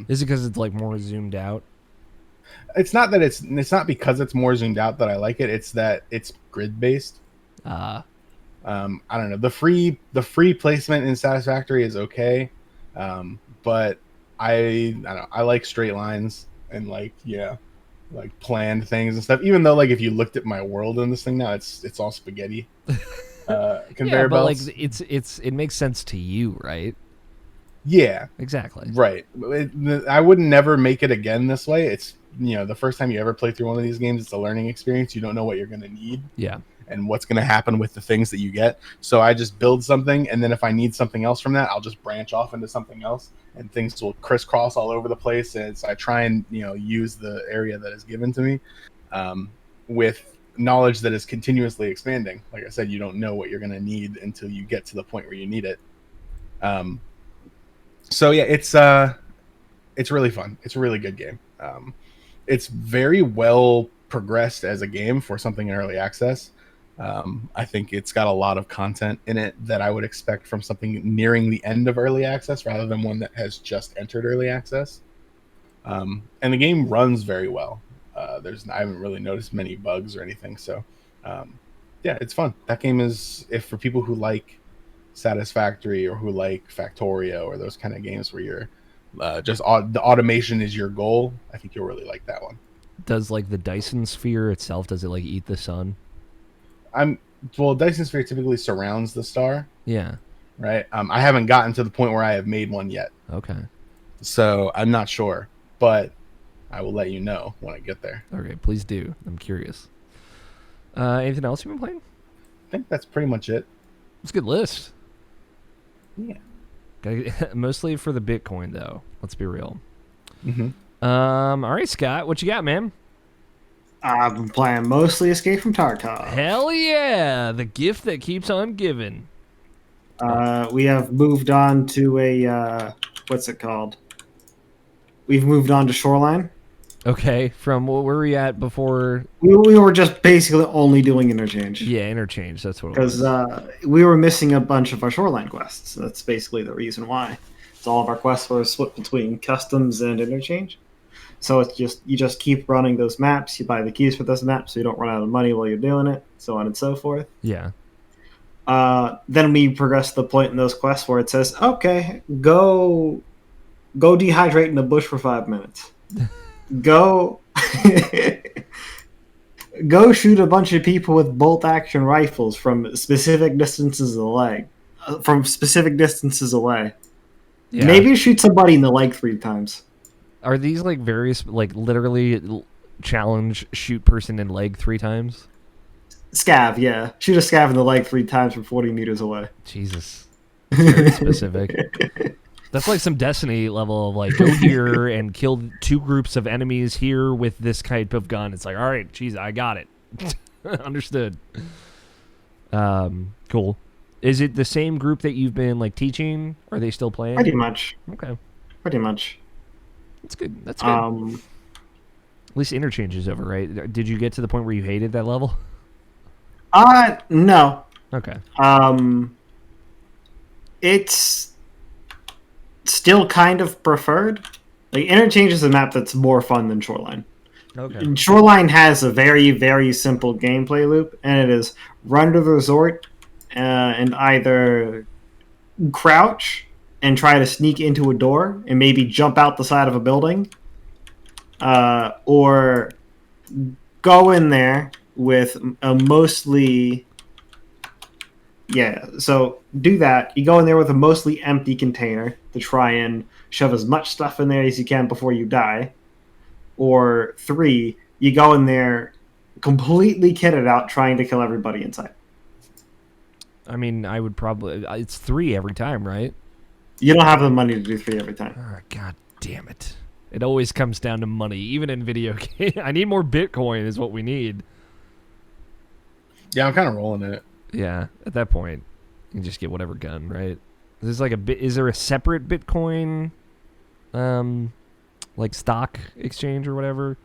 Speaker 1: Is it because it's more zoomed out?
Speaker 2: It's not that it's not because it's more zoomed out that I like it. It's that it's grid based. I don't know. The free placement in Satisfactory is okay, but I don't know. I like straight lines and planned things and stuff. Even though if you looked at my world in this thing now, it's all spaghetti. Conveyor belts.
Speaker 1: It makes sense to you, right?
Speaker 2: Yeah,
Speaker 1: exactly.
Speaker 2: Right. I would never make it again this way. It's the first time you ever play through one of these games, it's a learning experience. You don't know what you're going to need.
Speaker 1: Yeah.
Speaker 2: And what's going to happen with the things that you get. So I just build something, and then if I need something else from that, I'll just branch off into something else, and things will crisscross all over the place. And so I try and use the area that is given to me with knowledge that is continuously expanding. Like I said, you don't know what you're going to need until you get to the point where you need it. So yeah, it's really fun. It's a really good game. It's very well progressed as a game for something in early access. I think it's got a lot of content in it that I would expect from something nearing the end of early access rather than one that has just entered early access. And the game runs very well. I haven't really noticed many bugs or anything. So, yeah, it's fun. That game is, if for people who like Satisfactory or who like Factorio or those kind of games where you're the automation is your goal, I think you'll really like that one.
Speaker 1: Does like the Dyson sphere itself, does it like eat the sun?
Speaker 2: Dyson sphere typically surrounds the star.
Speaker 1: Yeah.
Speaker 2: Right. I haven't gotten to the point where I have made one yet.
Speaker 1: Okay.
Speaker 2: So I'm not sure, but I will let you know when I get there.
Speaker 1: Okay, please do. I'm curious. Anything else you've been playing?
Speaker 2: I think that's pretty much it.
Speaker 1: It's a good list.
Speaker 2: Yeah.
Speaker 1: Mostly for the Bitcoin, though. Let's be real.
Speaker 2: Mm-hmm.
Speaker 1: All right, Scott, what you got, man?
Speaker 3: I've been playing mostly Escape from Tarkov.
Speaker 1: Hell yeah! The gift that keeps on giving.
Speaker 3: We have moved on to a what's it called? We've moved on to Shoreline.
Speaker 1: Okay, from where were we at before?
Speaker 3: We were just basically only doing interchange.
Speaker 1: Yeah, interchange. That's what it was.
Speaker 3: Because we were missing a bunch of our Shoreline quests. That's basically the reason why. So all of our quests were split between customs and interchange. So it's just you just keep running those maps. You buy the keys for those maps, so you don't run out of money while you're doing it, so on and so forth.
Speaker 1: Yeah.
Speaker 3: Then we progress to the point in those quests where it says, "Okay, go dehydrate in the bush for 5 minutes. Go shoot a bunch of people with bolt action rifles from specific distances away.
Speaker 1: Yeah.
Speaker 3: Maybe shoot somebody in the leg 3 times."
Speaker 1: Are these like various, like literally challenge shoot person in leg 3 times?
Speaker 3: Scav, yeah. Shoot a scav in the leg 3 times from 40 meters away.
Speaker 1: Jesus. That's very specific. That's like some Destiny level of like, go here and kill 2 groups of enemies here with this type of gun. It's like, all right, geez, I got it. Understood. Cool. Is it the same group that you've been like teaching? Are they still playing?
Speaker 3: Pretty much.
Speaker 1: Okay.
Speaker 3: Pretty much.
Speaker 1: That's good. That's good. At least interchange is over, right? Did you get to the point where you hated that level?
Speaker 3: No.
Speaker 1: Okay.
Speaker 3: It's still kind of preferred. Like, interchange is a map that's more fun than Shoreline.
Speaker 1: Okay.
Speaker 3: And Shoreline has a very, very simple gameplay loop, and it is run to the resort and either crouch and try to sneak into a door and maybe jump out the side of a building, or go in there with a mostly... Yeah, so do that. You go in there with a mostly empty container to try and shove as much stuff in there as you can before you die. Or 3, you go in there completely kitted out trying to kill everybody inside.
Speaker 1: I mean, I would probably... It's 3 every time, right?
Speaker 3: You don't have the money to do 3 every time.
Speaker 1: Oh, God damn it. It always comes down to money, even in video games. I need more Bitcoin is what we need.
Speaker 2: Yeah, I'm kind of rolling in it.
Speaker 1: Yeah, at that point, you can just get whatever gun, right? Is like is there a separate Bitcoin, like stock exchange or whatever,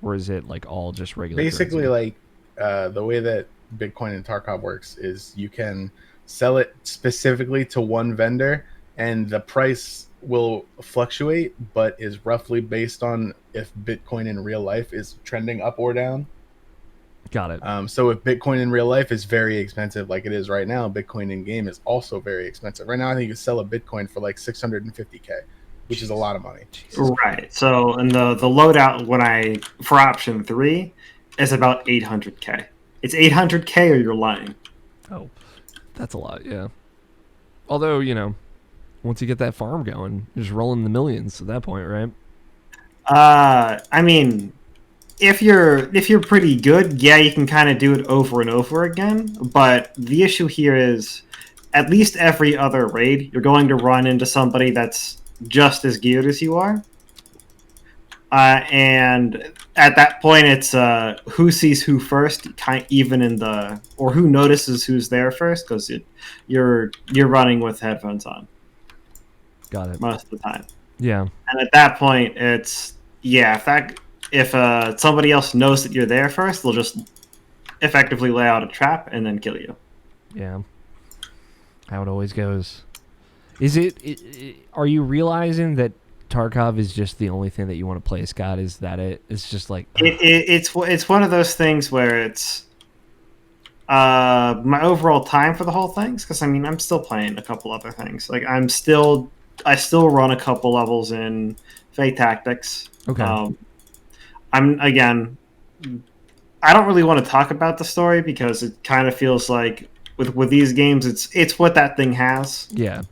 Speaker 1: or is it like all just regular?
Speaker 2: Basically,
Speaker 1: currency?
Speaker 2: like the way that Bitcoin and Tarkov works is you can sell it specifically to one vendor, and the price will fluctuate, but is roughly based on if Bitcoin in real life is trending up or down.
Speaker 1: Got it.
Speaker 2: So if Bitcoin in real life is very expensive, like it is right now, Bitcoin in game is also very expensive. Right now, I think you can sell a Bitcoin for like 650K, which is a lot of money.
Speaker 3: Right. So, and the loadout for option 3 is about 800K. It's 800K or you're lying.
Speaker 1: Oh, that's a lot. Yeah. Although, once you get that farm going, you're just rolling the millions at that point, right?
Speaker 3: I mean, if you're pretty good, yeah, you can kind of do it over and over again. But the issue here is, at least every other raid, you're going to run into somebody that's just as geared as you are. And at that point, it's who sees who first, even in the or who notices who's there first, because you're running with headphones on.
Speaker 1: Got it.
Speaker 3: Most of the time.
Speaker 1: Yeah.
Speaker 3: And at that point, it's if somebody else knows that you're there first, they'll just effectively lay out a trap and then kill you.
Speaker 1: Yeah. How it always goes. Is it are you realizing that Tarkov is just the only thing that you want to play, Scott? Is that it? It's just like
Speaker 3: it's one of those things where it's my overall time for the whole thing, because I mean I'm still playing a couple other things. Like I still run a couple levels in Fate Tactics.
Speaker 1: Okay.
Speaker 3: I don't really want to talk about the story because it kind of feels like with these games it's what that thing has.
Speaker 1: Yeah.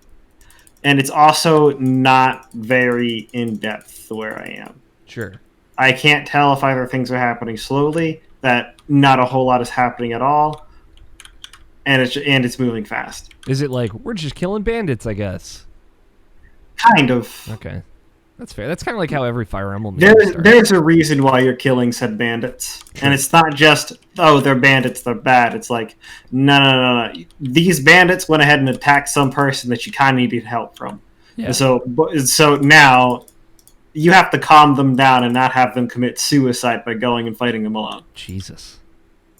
Speaker 3: And it's also not very in-depth where I am.
Speaker 1: Sure.
Speaker 3: I can't tell if either things are happening slowly, that not a whole lot is happening at all, and it's moving fast.
Speaker 1: Is it like, we're just killing bandits, I guess?
Speaker 3: Kind of.
Speaker 1: Okay. That's fair. That's kind of like how every Fire Emblem game starts.
Speaker 3: There's a reason why you're killing said bandits.
Speaker 1: Sure.
Speaker 3: And it's not just, oh, they're bandits, they're bad. It's like, no. These bandits went ahead and attacked some person that you kind of needed help from.
Speaker 1: Yeah.
Speaker 3: And so now you have to calm them down and not have them commit suicide by going and fighting them alone.
Speaker 1: Jesus.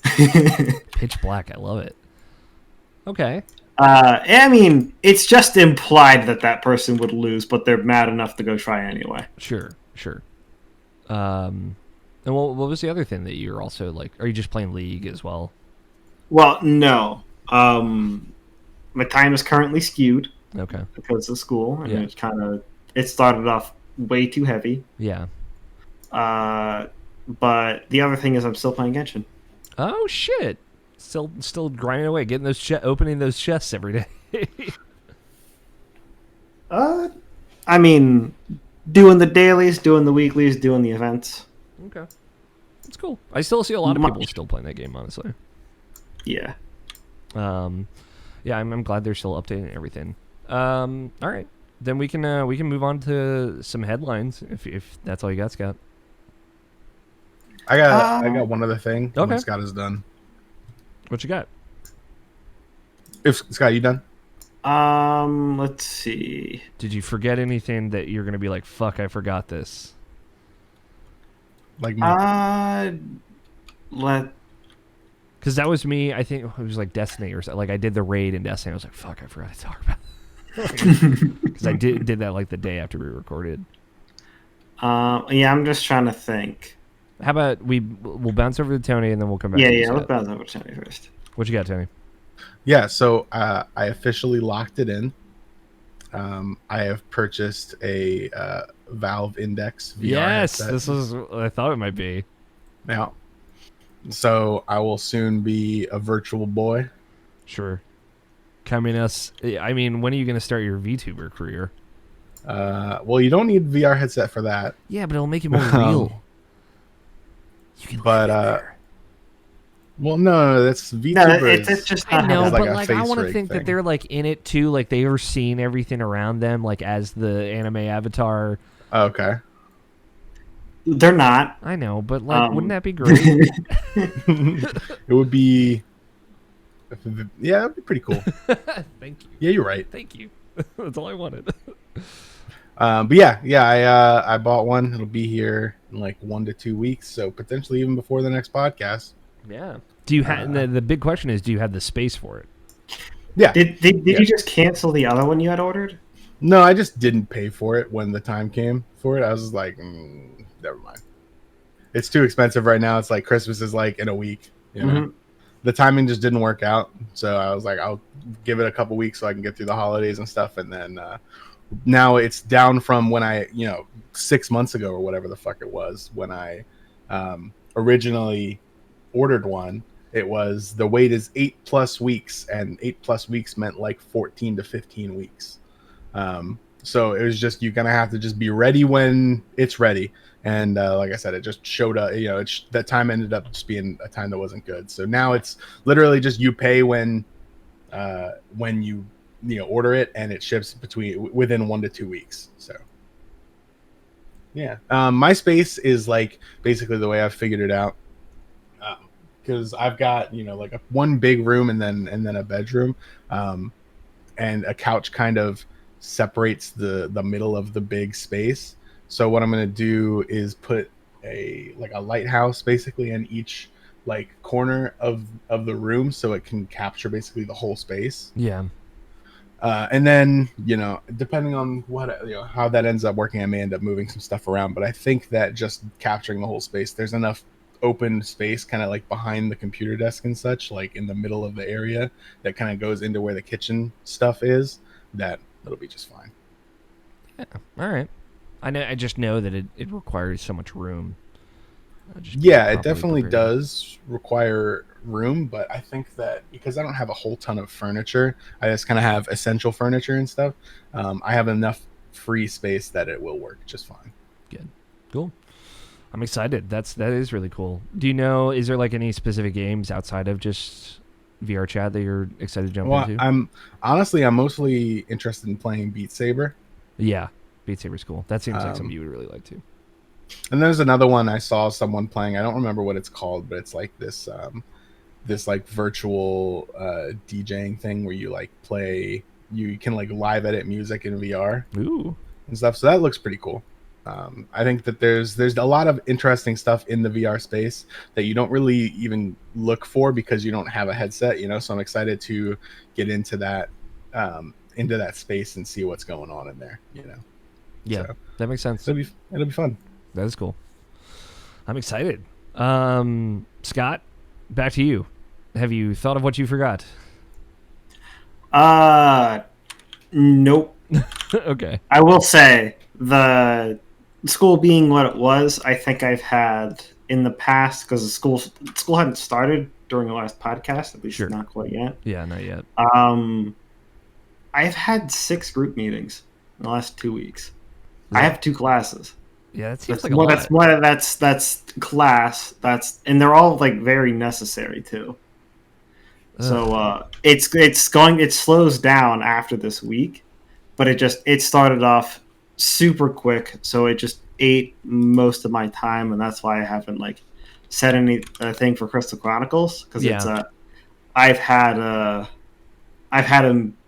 Speaker 1: Pitch black. I love it. Okay.
Speaker 3: I mean, it's just implied that person would lose, but they're mad enough to go try anyway.
Speaker 1: Sure. And what was the other thing that you're also like? Are you just playing League as well?
Speaker 3: Well, no. My time is currently skewed.
Speaker 1: Okay.
Speaker 3: Because of school, and
Speaker 1: Yeah.
Speaker 3: it started off way too heavy.
Speaker 1: Yeah.
Speaker 3: But the other thing is I'm still playing Genshin.
Speaker 1: Oh shit! Still grinding away, getting those opening those chests every day.
Speaker 3: I mean, doing the dailies, doing the weeklies, doing the events.
Speaker 1: Okay, that's cool. I still see a lot of people still playing that game, honestly.
Speaker 3: Yeah.
Speaker 1: Yeah, I'm glad they're still updating everything. All right, then we can move on to some headlines if that's all you got, Scott.
Speaker 2: I got one other thing.
Speaker 1: Okay.
Speaker 2: When Scott is done.
Speaker 1: What you got?
Speaker 2: If Scott, you done?
Speaker 3: Let's see.
Speaker 1: Did you forget anything that you're gonna be like, fuck, I forgot this?
Speaker 2: Like
Speaker 1: Because that was me. I think it was like Destiny or something. Like I did the raid in Destiny. I was like, fuck, I forgot to talk about it. Because I did that like the day after we recorded.
Speaker 3: Yeah, I'm just trying to think.
Speaker 1: How about we'll bounce over to Tony and then we'll come back.
Speaker 3: Yeah, let's bounce over to Tony first.
Speaker 1: What you got, Tony?
Speaker 2: Yeah, so I officially locked it in. I have purchased a Valve Index VR
Speaker 1: Yes,
Speaker 2: headset.
Speaker 1: this is what I thought it might be.
Speaker 2: Now, so I will soon be a virtual boy.
Speaker 1: Sure. I mean, when are you going to start your VTuber career?
Speaker 2: Well, you don't need VR headset for that.
Speaker 1: Yeah, but it'll make it more real. You can
Speaker 2: But well, no, that's VTuber.
Speaker 3: No, it's just
Speaker 1: I
Speaker 3: not
Speaker 1: know,
Speaker 3: how
Speaker 1: but
Speaker 2: like a
Speaker 1: like I
Speaker 2: face
Speaker 1: want to
Speaker 2: rig
Speaker 1: think that
Speaker 2: thing.
Speaker 1: they're like in it too, like they were seeing everything around them, like as the anime avatar.
Speaker 2: Okay.
Speaker 3: They're not.
Speaker 1: I know, but like, wouldn't that be great?
Speaker 2: It would be. Yeah, it'd be pretty cool.
Speaker 1: Thank you.
Speaker 2: Yeah, you're right.
Speaker 1: Thank you. That's all I wanted.
Speaker 2: But yeah, I bought one. It'll be here in like 1 to 2 weeks, so potentially even before the next podcast.
Speaker 1: Yeah. Do you have the big question is, do you have the space for it?
Speaker 2: Yeah.
Speaker 3: Did you just cancel the other one you had ordered?
Speaker 2: No, I just didn't pay for it when the time came for it. I was just like, never mind. It's too expensive right now. It's like Christmas is like in a week. You know? The timing just didn't work out, so I was like, I'll give it a couple weeks so I can get through the holidays and stuff, and then now it's down from when I 6 months ago or whatever the fuck it was when I originally ordered one. It was the wait is 8+ weeks, and 8+ weeks meant like 14 to 15 weeks. So it was just, you're gonna have to just be ready when it's ready. And like I said, it just showed up. That time ended up just being a time that wasn't good. So now it's literally just you pay when you order it, and it ships within 1 to 2 weeks. So yeah, my space is like basically the way I've figured it out, because I've got like one big room and then a bedroom, and a couch kind of separates the middle of the big space. So what I'm going to do is put a lighthouse basically in each like corner of the room, so it can capture basically the whole space.
Speaker 1: Yeah.
Speaker 2: And then depending on how that ends up working, I may end up moving some stuff around, but I think that just capturing the whole space, there's enough open space kind of like behind the computer desk and such, like in the middle of the area that kind of goes into where the kitchen stuff is, that it'll be just fine.
Speaker 1: Yeah. All right. I just know that it requires so much room.
Speaker 2: Yeah, it definitely does require room, but I think that because I don't have a whole ton of furniture, I just kind of have essential furniture and stuff. I have enough free space that it will work just fine.
Speaker 1: Good. Cool. I'm excited. That is really cool. Do you know, is there like any specific games outside of just VR chat that you're excited to jump into?
Speaker 2: I'm mostly interested in playing Beat Saber.
Speaker 1: Yeah, Beat Saber's cool. That seems like something you would really like too.
Speaker 2: And there's another one I saw someone playing. I don't remember what it's called, but it's like this like virtual DJing thing where you like play. You can like live edit music in VR.
Speaker 1: Ooh.
Speaker 2: And stuff. So that looks pretty cool. I think that there's a lot of interesting stuff in the VR space that you don't really even look for because you don't have a headset, So I'm excited to get into that space and see what's going on in there,
Speaker 1: Yeah, so, that makes sense.
Speaker 2: It'll be fun.
Speaker 1: That is cool. I'm excited. Scott, back to you. Have you thought of what you forgot?
Speaker 3: Nope.
Speaker 1: Okay.
Speaker 3: I will say, the school being what it was, I think I've had in the past, because the school hadn't started during the last podcast, at least not quite yet.
Speaker 1: Yeah, not yet.
Speaker 3: I've had 6 group meetings in the last 2 weeks. I have 2 classes.
Speaker 1: Yeah, that seems like a lot.
Speaker 3: That's class. And they're all like very necessary too. Ugh. So it slows down after this week, but it started off super quick, so it just ate most of my time, and that's why I haven't like set anything for Crystal Chronicles, because I've had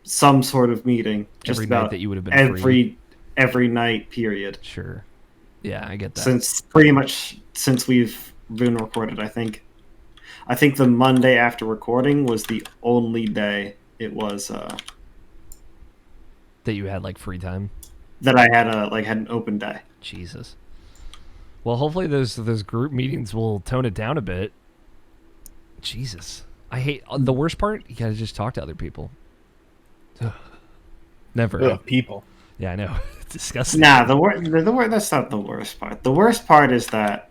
Speaker 3: some sort of meeting just
Speaker 1: every
Speaker 3: about
Speaker 1: night that you would have been
Speaker 3: every night period.
Speaker 1: Sure. Yeah, I get that.
Speaker 3: Since we've been recorded, I think the Monday after recording was the only day it was
Speaker 1: that you had like free time.
Speaker 3: That I had an open day.
Speaker 1: Jesus. Well, hopefully those group meetings will tone it down a bit. Jesus, I hate the worst part. You gotta just talk to other people. Never.
Speaker 2: People.
Speaker 1: Yeah, I know. It's disgusting.
Speaker 3: Nah, that's not the worst part. The worst part is that,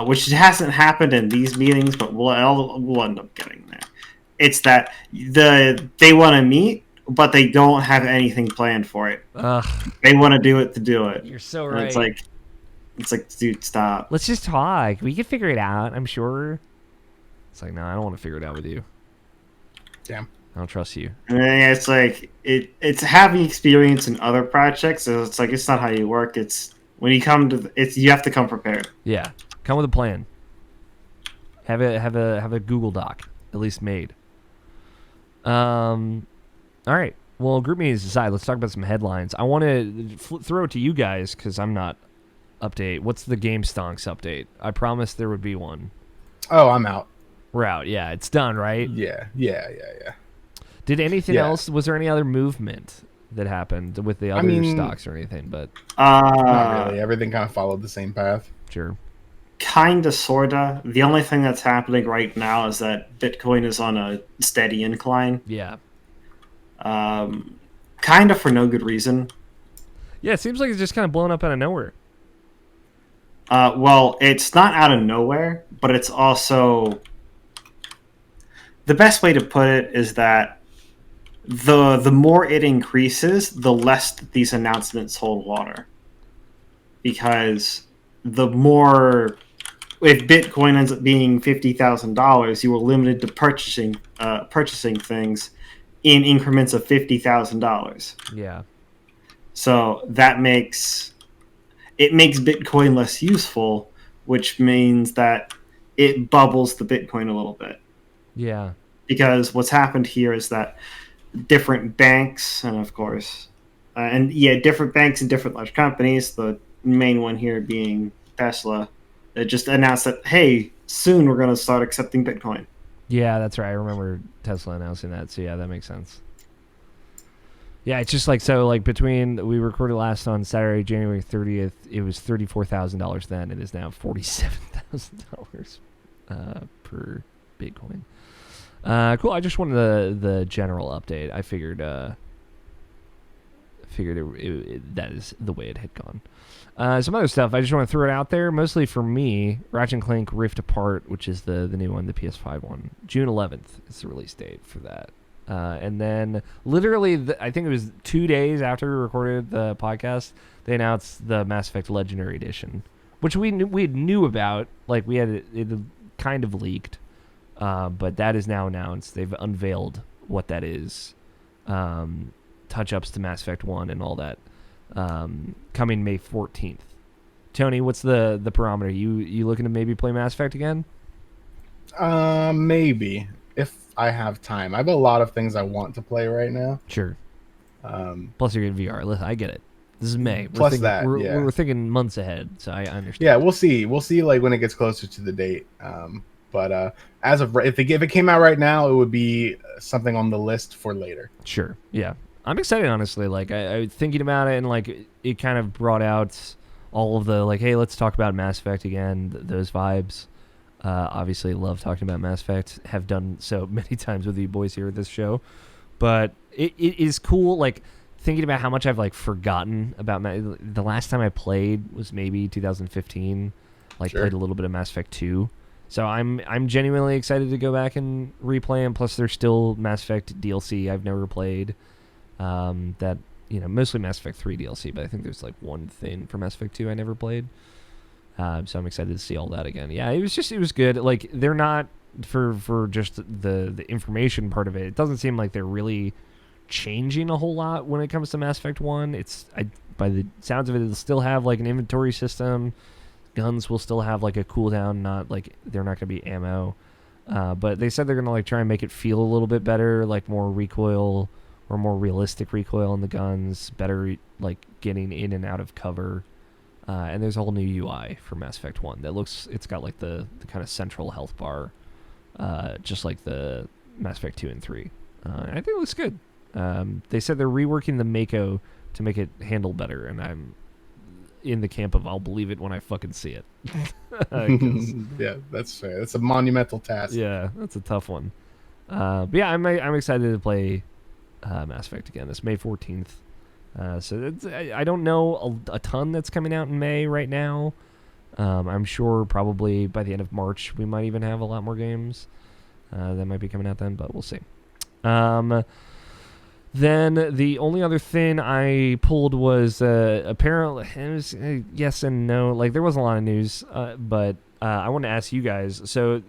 Speaker 3: which hasn't happened in these meetings, but we'll end up getting there. It's that they want to meet, but they don't have anything planned for it. They want to do it to do it.
Speaker 1: You're so right.
Speaker 3: And it's like, dude, stop.
Speaker 1: Let's just talk. We can figure it out, I'm sure. It's like, no, I don't want to figure it out with you.
Speaker 2: Damn.
Speaker 1: I don't trust you.
Speaker 3: And then it's like it's having experience in other projects, so it's like it's not how you work. It's when you come to you have to come prepared.
Speaker 1: Yeah, come with a plan. Have a Google Doc at least made. All right. Well, group meetings aside, let's talk about some headlines. I want to throw it to you guys because I'm not update. What's the Game Stonks update? I promised there would be one.
Speaker 2: Oh, I'm out.
Speaker 1: We're out. Yeah, it's done, right?
Speaker 2: Yeah.
Speaker 1: Did anything else? Was there any other movement that happened with the other stocks or anything? But
Speaker 2: not really. Everything kind of followed the same path.
Speaker 1: Sure.
Speaker 3: Kinda, sorta. The only thing that's happening right now is that Bitcoin is on a steady incline.
Speaker 1: Yeah.
Speaker 3: Kinda for no good reason.
Speaker 1: Yeah, it seems like it's just kind of blown up out of nowhere.
Speaker 3: Well, it's not out of nowhere, but it's also... The best way to put it is that the more it increases, the less these announcements hold water. Because the more, if Bitcoin ends up being $50,000, you are limited to purchasing things in increments of $50,000.
Speaker 1: Yeah.
Speaker 3: So that makes Bitcoin less useful, which means that it bubbles the Bitcoin a little bit.
Speaker 1: Yeah.
Speaker 3: Because what's happened here is that different banks, and of course, different banks and different large companies, the main one here being Tesla, that just announced that, hey, soon we're going to start accepting Bitcoin.
Speaker 1: Yeah, that's right. I remember Tesla announcing that. So yeah, that makes sense. Yeah, it's just like, so like between, we recorded last on Saturday, January 30th, it was $34,000 then. It is now $47,000 per Bitcoin. Cool. I just wanted the general update. I figured that is the way it had gone. Some other stuff I just want to throw it out there, mostly for me. Ratchet and Clank Rift Apart, which is the new one, the PS5 one, June 11th is the release date for that. And then literally, I think it was 2 days after we recorded the podcast, they announced the Mass Effect Legendary Edition, which we knew about. Like, we had it kind of leaked, but that is now announced. They've unveiled what that is. Touch-ups to Mass Effect 1 and all that, coming May 14th. Tony, what's the parameter? You looking to maybe play Mass Effect again?
Speaker 2: Maybe, if I have time. I have a lot of things I want to play right now.
Speaker 1: Sure. Plus you're in VR. Listen, I get it. This is May. We're thinking months ahead, so I understand.
Speaker 2: Yeah, we'll see. We'll see, like, when it gets closer to the date. But as of if it came out right now, it would be something on the list for later.
Speaker 1: Sure. Yeah. I'm excited, honestly. Like, I was thinking about it, and like it kind of brought out all of the, like, hey, let's talk about Mass Effect again. Those vibes. Obviously, love talking about Mass Effect. Have done so many times with you boys here at this show. But it is cool, like, thinking about how much I've, like, forgotten about the last time I played was maybe 2015. Like,
Speaker 2: Sure.
Speaker 1: Played a little bit of Mass Effect 2. So I'm genuinely excited to go back and replay them. Plus, there's still Mass Effect DLC I've never played. That, mostly Mass Effect 3 DLC, but I think there's like one thing for Mass Effect 2 I never played. So I'm excited to see all that again. Yeah, it was good. Like, they're not, for just the information part of it, it doesn't seem like they're really changing a whole lot when it comes to Mass Effect 1. By the sounds of it, it'll still have like an inventory system. Guns will still have like a cooldown, not like they're not going to be ammo. But they said they're going to like try and make it feel a little bit better, like more recoil or more realistic recoil in the guns, better like getting in and out of cover. And there's a whole new UI for Mass Effect 1 that it's got like the kind of central health bar, just like the Mass Effect 2 and 3. I think it looks good. They said they're reworking the Mako to make it handle better, and I'm in the camp of I'll believe it when I fucking see it.
Speaker 2: Yeah, that's fair. That's a monumental task.
Speaker 1: Yeah, that's a tough one. But yeah, I'm excited to play Mass Effect again. This May 14th. So I don't know a ton that's coming out in May right now. I'm sure probably by the end of March we might even have a lot more games that might be coming out then, but we'll see. Then the only other thing I pulled was apparently, it was, yes and no. Like, there wasn't a lot of news, but I want to ask you guys. So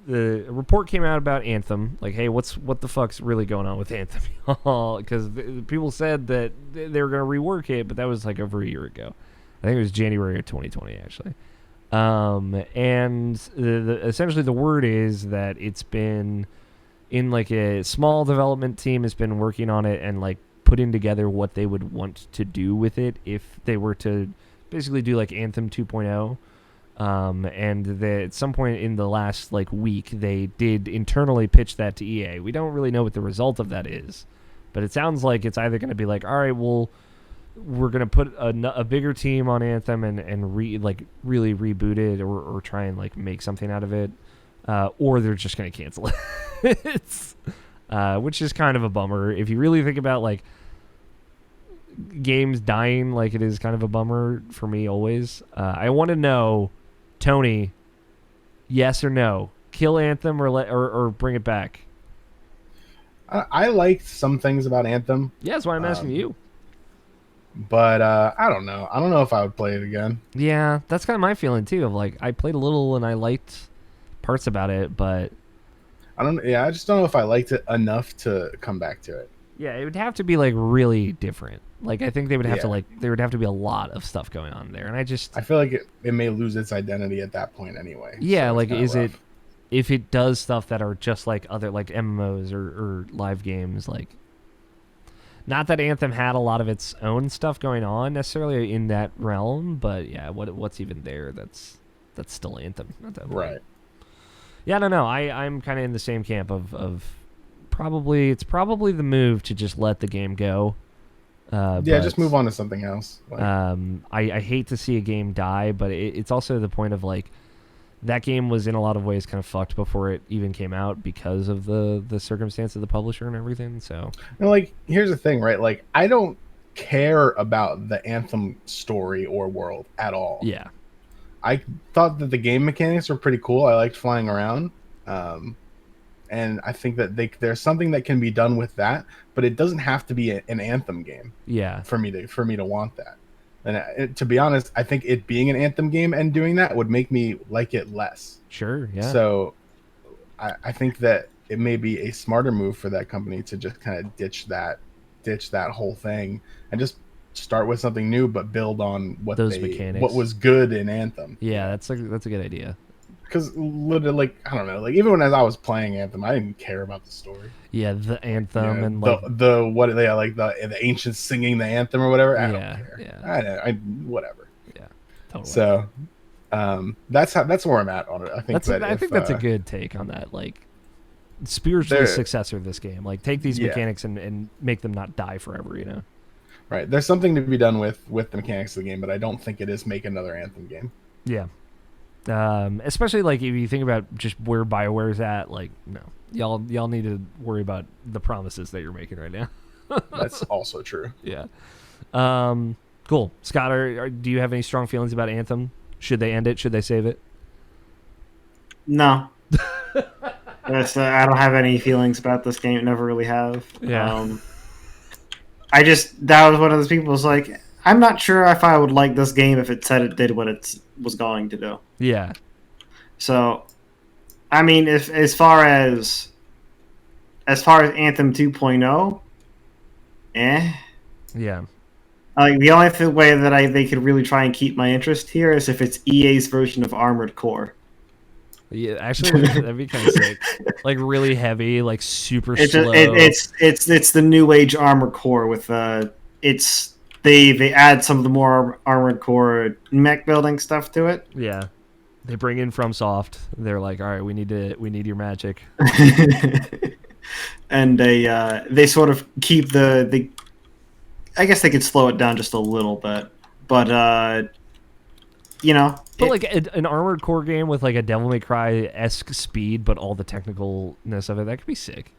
Speaker 1: the report came out about Anthem. Like, hey, what the fuck's really going on with Anthem? Because people said that they were going to rework it, but that was like over a year ago. I think it was January of 2020, actually. And essentially the word is that it's been in like a small development team has been working on it and like putting together what they would want to do with it if they were to basically do like Anthem 2.0. And at some point in the last like week, they did internally pitch that to EA. We don't really know what the result of that is, but it sounds like it's either going to be like, all right, well, we're going to put a bigger team on Anthem and really reboot it or try and like make something out of it. Or they're just going to cancel it. Which is kind of a bummer. If you really think about like games dying, like it is kind of a bummer for me always. I want to know, Tony, yes or no, kill Anthem or bring it back?
Speaker 2: I liked some things about Anthem,
Speaker 1: Yeah, that's why I'm asking you.
Speaker 2: but I don't know. I don't know if I would play it again.
Speaker 1: Yeah, that's kind of my feeling too. Of like, I played a little and I liked parts about it, but
Speaker 2: I don't. Yeah, I just don't know if I liked it enough to come back to it.
Speaker 1: yeah, it would have to be like really different. Like, I think they would have to
Speaker 2: Yeah.
Speaker 1: there would have to be a lot of stuff going on there, and I just
Speaker 2: I feel like it may lose its identity at that point anyway.
Speaker 1: yeah,
Speaker 2: So it's
Speaker 1: like
Speaker 2: kinda
Speaker 1: is it
Speaker 2: rough.
Speaker 1: if it does stuff that are just like other like MMOs or live games, like not that Anthem had a lot of its own stuff going on necessarily in that realm, but yeah, what's even there that's still Anthem at that point.
Speaker 2: Right.
Speaker 1: Yeah, I don't know. I'm kind of in the same camp of probably it's probably the move to just let the game go.
Speaker 2: Yeah,
Speaker 1: But,
Speaker 2: just move on to something else. Like,
Speaker 1: I hate to see a game die, but it's also the point of like that game was in a lot of ways kind of fucked before it even came out because of the circumstance of the publisher and everything. So
Speaker 2: like here's the thing, right? Like I don't care about the Anthem story or world at all.
Speaker 1: yeah,
Speaker 2: I thought that the game mechanics were pretty cool. I liked flying around. And I think that there's something that can be done with that, but it doesn't have to be an Anthem game
Speaker 1: yeah,
Speaker 2: for me to want that. And to be honest, I think it being an Anthem game and doing that would make me like it less.
Speaker 1: sure, yeah,
Speaker 2: So I think that it may be a smarter move for that company to just kind of ditch that whole thing and just start with something new, but build on what
Speaker 1: Those mechanics.
Speaker 2: what was good in Anthem.
Speaker 1: yeah. That's a good idea.
Speaker 2: Because literally, like I don't know, like even when I was playing Anthem, I didn't care about the story.
Speaker 1: Yeah, the anthem
Speaker 2: You know,
Speaker 1: and like
Speaker 2: the what they like the ancients singing the anthem or whatever. I
Speaker 1: Yeah,
Speaker 2: don't care.
Speaker 1: yeah.
Speaker 2: I whatever.
Speaker 1: yeah, totally.
Speaker 2: So that's where I'm at on it. I think
Speaker 1: I think that's a good take on that. Like spiritually
Speaker 2: there-
Speaker 1: successor of this game. Like take these
Speaker 2: Yeah.
Speaker 1: mechanics and make them not die forever. You know.
Speaker 2: right. There's something to be done with the mechanics of the game, but I don't think it is make another Anthem game.
Speaker 1: Yeah. Especially like if you think about just where BioWare's at, like no, y'all need to worry about the promises that you're making right now.
Speaker 2: That's also true.
Speaker 1: Yeah. Cool. Scott, do you have any strong feelings about Anthem? Should they end it? Should they save it?
Speaker 3: No. I don't have any feelings about this game. Never really have.
Speaker 1: Yeah.
Speaker 3: That was one of those people who's like, I'm not sure if I would like this game if it said it did what it was going to do.
Speaker 1: Yeah.
Speaker 3: So, I mean, if as far as Anthem 2.0,
Speaker 1: Yeah.
Speaker 3: like the only way that they could really try and keep my interest here is if it's EA's version of Armored Core.
Speaker 1: Yeah, actually, that'd be kind of sick. Like really heavy, like super slow.
Speaker 3: It's the new age Armored Core with they add some of the more Armored Core mech building stuff to it.
Speaker 1: Yeah, they bring in FromSoft. They're like, all right, we need your magic.
Speaker 3: And they sort of keep the I guess they could slow it down just a little bit, but
Speaker 1: But like an Armored Core game with like a Devil May Cry-esque speed, but all the technicalness of it, that could be sick.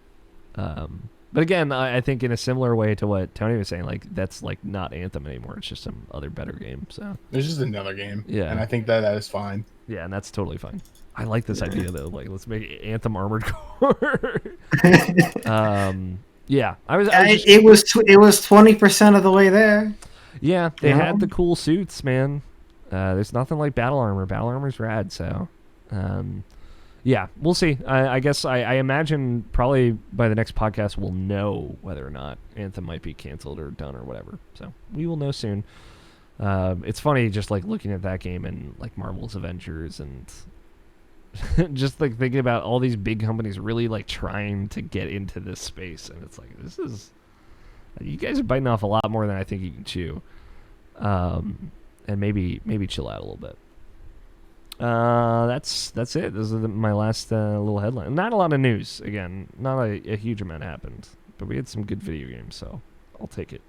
Speaker 1: But again, I think in a similar way to what Tony was saying, like that's like not Anthem anymore. It's just some other better game. So
Speaker 2: It's just another game.
Speaker 1: Yeah.
Speaker 2: And I think that is fine.
Speaker 1: yeah, and that's totally fine. I like this idea though. Like let's make Anthem Armored Core. Yeah,
Speaker 3: it was 20% of the way there.
Speaker 1: Yeah, they
Speaker 3: Yeah.
Speaker 1: had the cool suits, man. There's nothing like battle armor. Battle armor's rad, so yeah, we'll see. I guess I imagine probably by the next podcast we'll know whether or not Anthem might be canceled or done or whatever. So we will know soon. It's funny just like looking at that game and like Marvel's Avengers and just like thinking about all these big companies really like trying to get into this space, and it's like you guys are biting off a lot more than I think you can chew. And maybe chill out a little bit. That's it. Those are my last little headline. Not a lot of news. Again, not a huge amount happened, but we had some good video games, so I'll take it.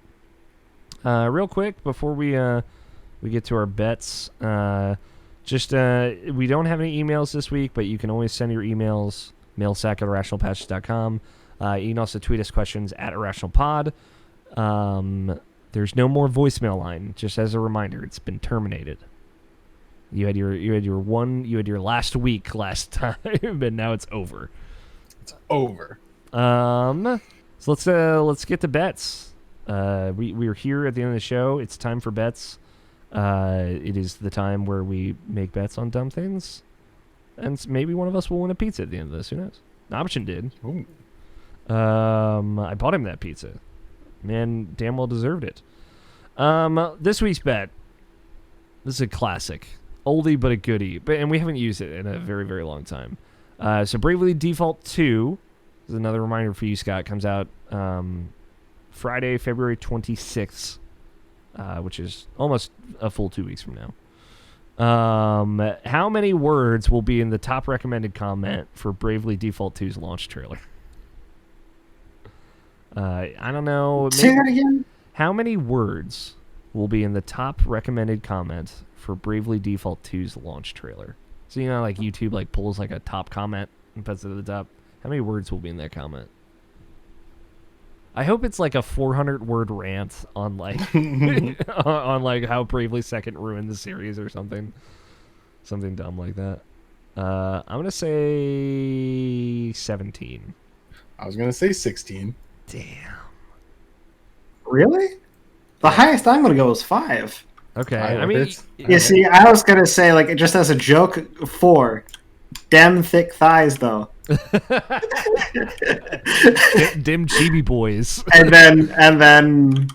Speaker 1: Real quick before we get to our bets, we don't have any emails this week, but you can always send your emails mailsack@irrationalpatches.com. You can also tweet us questions at irrationalpod. There's no more voicemail line. Just as a reminder, it's been terminated. You had your last week last time, but now it's over.
Speaker 2: It's over.
Speaker 1: So let's get to bets. We're here at the end of the show. It's time for bets. It is the time where we make bets on dumb things, and maybe one of us will win a pizza at the end of this. Who knows? Option did.
Speaker 2: Ooh.
Speaker 1: I bought him that pizza. Man, damn well deserved it. This week's bet. This is a classic, oldie but a goodie, and we haven't used it in a very, very long time. So Bravely Default 2 is another reminder for you, Scott. Comes out Friday, February 26th, which is almost a full 2 weeks from now. How many words will be in the top recommended comment for Bravely Default 2's launch trailer? I don't know.
Speaker 3: Say that again.
Speaker 1: How many words will be in the top recommended comment for Bravely Default 2's launch trailer? So, you know, like YouTube like pulls like a top comment and puts it at the top. How many words will be in that comment? I hope it's like a 400-word rant on like on like how Bravely Second ruined the series or something dumb like that. I'm gonna say 17.
Speaker 2: I was gonna say 16.
Speaker 1: Damn.
Speaker 3: Really? The highest I'm going to go is 5.
Speaker 1: Okay,
Speaker 2: Five
Speaker 1: I mean,
Speaker 2: words?
Speaker 3: You see, I was going to say, like, just as a joke, 4. Damn thick thighs, though.
Speaker 1: dim chibi boys.
Speaker 3: and then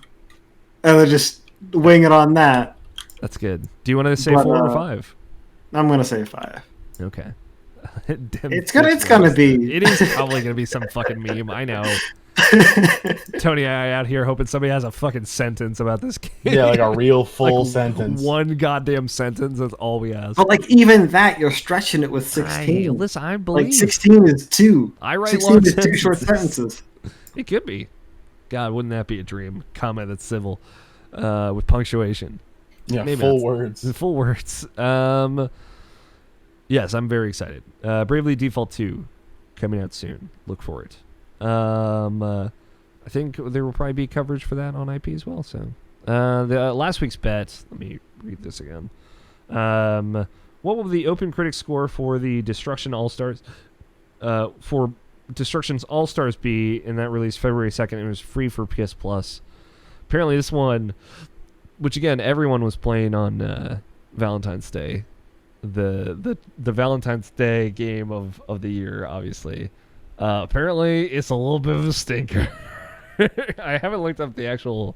Speaker 3: just wing it on that.
Speaker 1: That's good. Do you want to say
Speaker 3: But,
Speaker 1: 4 or 5?
Speaker 3: I'm going to say 5.
Speaker 1: Okay.
Speaker 3: It's gonna be.
Speaker 1: It is probably gonna be some fucking meme. I know. Tony and I out here hoping somebody has a fucking sentence about this game.
Speaker 2: Yeah, like a real full
Speaker 1: Like,
Speaker 2: sentence.
Speaker 1: One goddamn sentence. That's all we ask.
Speaker 3: But like even that, you're stretching it with 16.
Speaker 1: Listen, I believe.
Speaker 3: Like 16 is 2.
Speaker 1: I write
Speaker 3: 16
Speaker 1: long
Speaker 3: is 2 short sentences.
Speaker 1: It could be. God, wouldn't that be a dream? Comment that's civil, with punctuation.
Speaker 2: Yeah,
Speaker 1: Maybe
Speaker 2: full
Speaker 1: not.
Speaker 2: words.
Speaker 1: Full words. Yes, I'm very excited. Bravely Default 2 coming out soon. Look for it. I think there will probably be coverage for that on IP as well. So, the last week's bet. Let me read this again. What will the Open Critic score for the Destruction All Stars? For Destruction's All Stars be? And that released February 2nd. It was free for PS Plus. Apparently, this one, which again everyone was playing on Valentine's Day. The Valentine's Day game of the year, obviously. Apparently, it's a little bit of a stinker. I haven't looked up the actual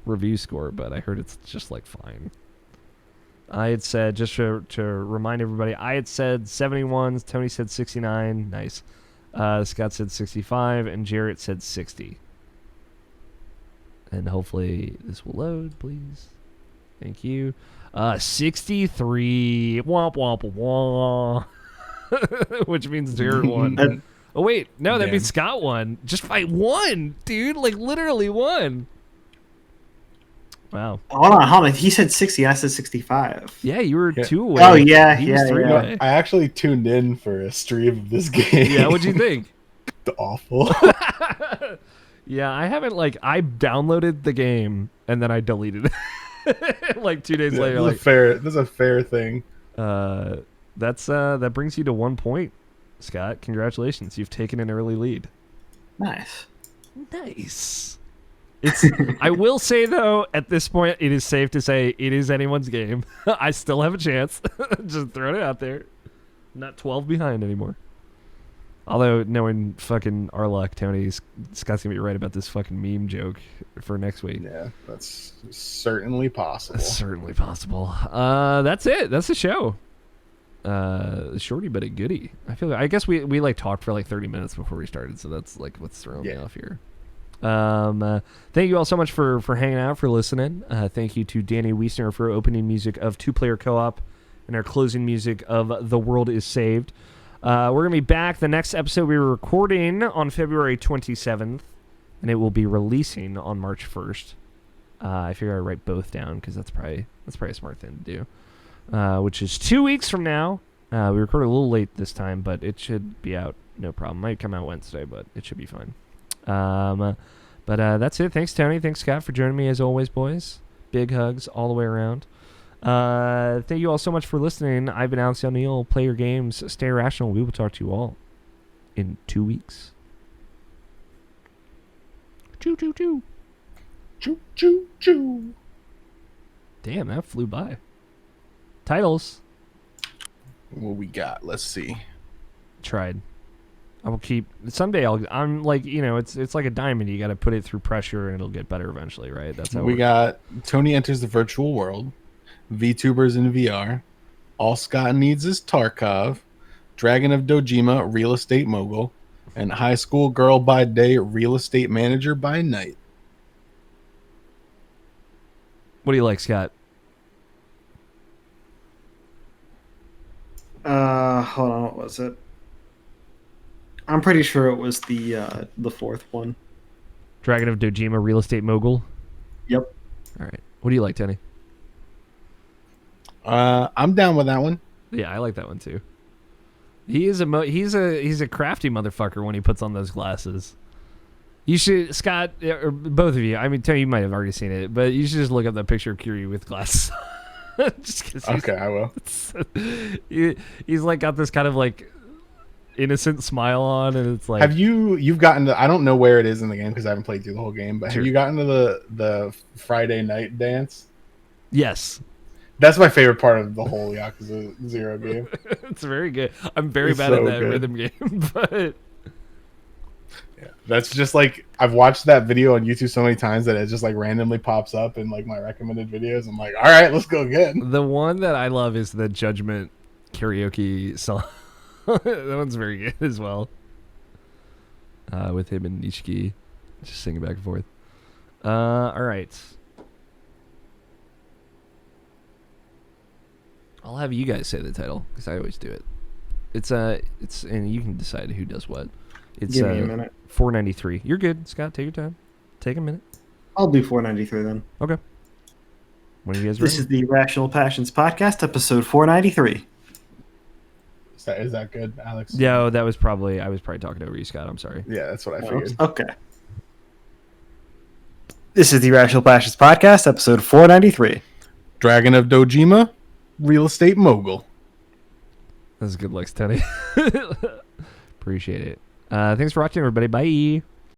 Speaker 1: review score, but I heard it's just like fine. I had said, just to remind everybody, I had said 71. Tony said 69. Nice. Scott said 65, and Jarrett said 60. And hopefully this will load, please. Thank you. 63. Womp womp womp. Which means Jared won. Oh wait, no, that means Scott won. Just by 1, dude. Like literally 1. Wow.
Speaker 3: Hold on. He said 60. I said 65.
Speaker 1: Yeah, you were 2 away.
Speaker 3: Oh yeah,
Speaker 1: He was 3 away.
Speaker 2: I actually tuned in for a stream of this game.
Speaker 1: Yeah, what'd you think?
Speaker 2: Awful.
Speaker 1: Yeah, I haven't I downloaded the game and then I deleted it. Like 2 days later.
Speaker 2: This is a fair thing.
Speaker 1: That brings you to 1 point, Scott. Congratulations, you've taken an early lead.
Speaker 3: Nice.
Speaker 1: It's. I will say though, at this point, it is safe to say it is anyone's game. I still have a chance. Just throwing it out there. I'm not 12 behind anymore. Although knowing fucking our luck, Scott's gonna be right about this fucking meme joke for next week.
Speaker 2: Yeah, that's certainly possible.
Speaker 1: That's it. That's the show. Shorty but a goodie. I guess we talked for 30 minutes before we started, so that's what's throwing me off here. Thank you all so much for hanging out, for listening. Thank you to Danny Wiesner for opening music of 2-Player Co-op and our closing music of The World Is Saved. We're going to be back. The next episode we were recording on February 27th, and it will be releasing on March 1st. I figure I write both down because that's probably a smart thing to do. Which is 2 weeks from now. We recorded a little late this time, but it should be out no problem. Might come out Wednesday, but it should be fine. But that's it. Thanks, Tony. Thanks, Scott, for joining me as always, boys. Big hugs all the way around. Thank you all so much for listening. I've been Alex O'Neill. Play your games. Stay rational. We will talk to you all in 2 weeks. Choo choo choo.
Speaker 2: Choo choo choo.
Speaker 1: Damn, that flew by. Titles.
Speaker 2: What we got? Let's see.
Speaker 1: Tried. I will keep. Someday I'm like, it's like a diamond. You got to put it through pressure and it'll get better eventually, right? That's how
Speaker 2: We got Tony Enters the Virtual World, VTubers in VR, All Scott Needs is Tarkov, Dragon of Dojima, Real Estate Mogul, and High School Girl by Day, Real Estate Manager by Night.
Speaker 1: What do you like, Scott?
Speaker 3: Hold on, what was it? I'm pretty sure it was the fourth one.
Speaker 1: Dragon of Dojima, Real Estate Mogul.
Speaker 3: Yep.
Speaker 1: All right. What do you like, Tenny?
Speaker 2: I'm down with that one.
Speaker 1: Yeah, I like that one too. He's a crafty motherfucker when he puts on those glasses. You should, Scott, or both of you. I mean, Tony, you might have already seen it, but you should just look up that picture of Kiryu with glasses.
Speaker 2: Okay, I will.
Speaker 1: He's like got this kind of like innocent smile on, and it's like.
Speaker 2: Have you've gotten to? I don't know where it is in the game because I haven't played through the whole game. But
Speaker 1: Sure.
Speaker 2: have you gotten to the Friday night dance?
Speaker 1: Yes.
Speaker 2: That's my favorite part of the whole Yakuza 0 game.
Speaker 1: It's very good. I'm very
Speaker 2: It's
Speaker 1: bad at
Speaker 2: so
Speaker 1: that
Speaker 2: good.
Speaker 1: rhythm game, but
Speaker 2: Yeah, that's just like I've watched that video on YouTube so many times that it just like randomly pops up in like my recommended videos. I'm like, all right, let's go again.
Speaker 1: the one that I love is the Judgment karaoke song. That one's very good as well. With him and Nishiki just singing back and forth. All right. I'll have you guys say the title because I always do it. It's and you can decide who does what. It's
Speaker 3: Give me a minute.
Speaker 1: 493. You're good, Scott. Take your time. Take a minute.
Speaker 3: I'll do 493 then.
Speaker 1: Okay. When are you guys
Speaker 3: This
Speaker 1: ready?
Speaker 3: is the Irrational Passions Podcast, episode 493.
Speaker 2: Is that good, Alex?
Speaker 1: Yeah, I was probably talking over you, Scott. I'm sorry.
Speaker 2: Yeah, that's what I figured.
Speaker 3: Okay. This is the Irrational Passions Podcast, episode 493.
Speaker 2: Dragon of Dojima, Real Estate Mogul.
Speaker 1: That's good looks, Teddy. Appreciate it. Thanks for watching, everybody. Bye.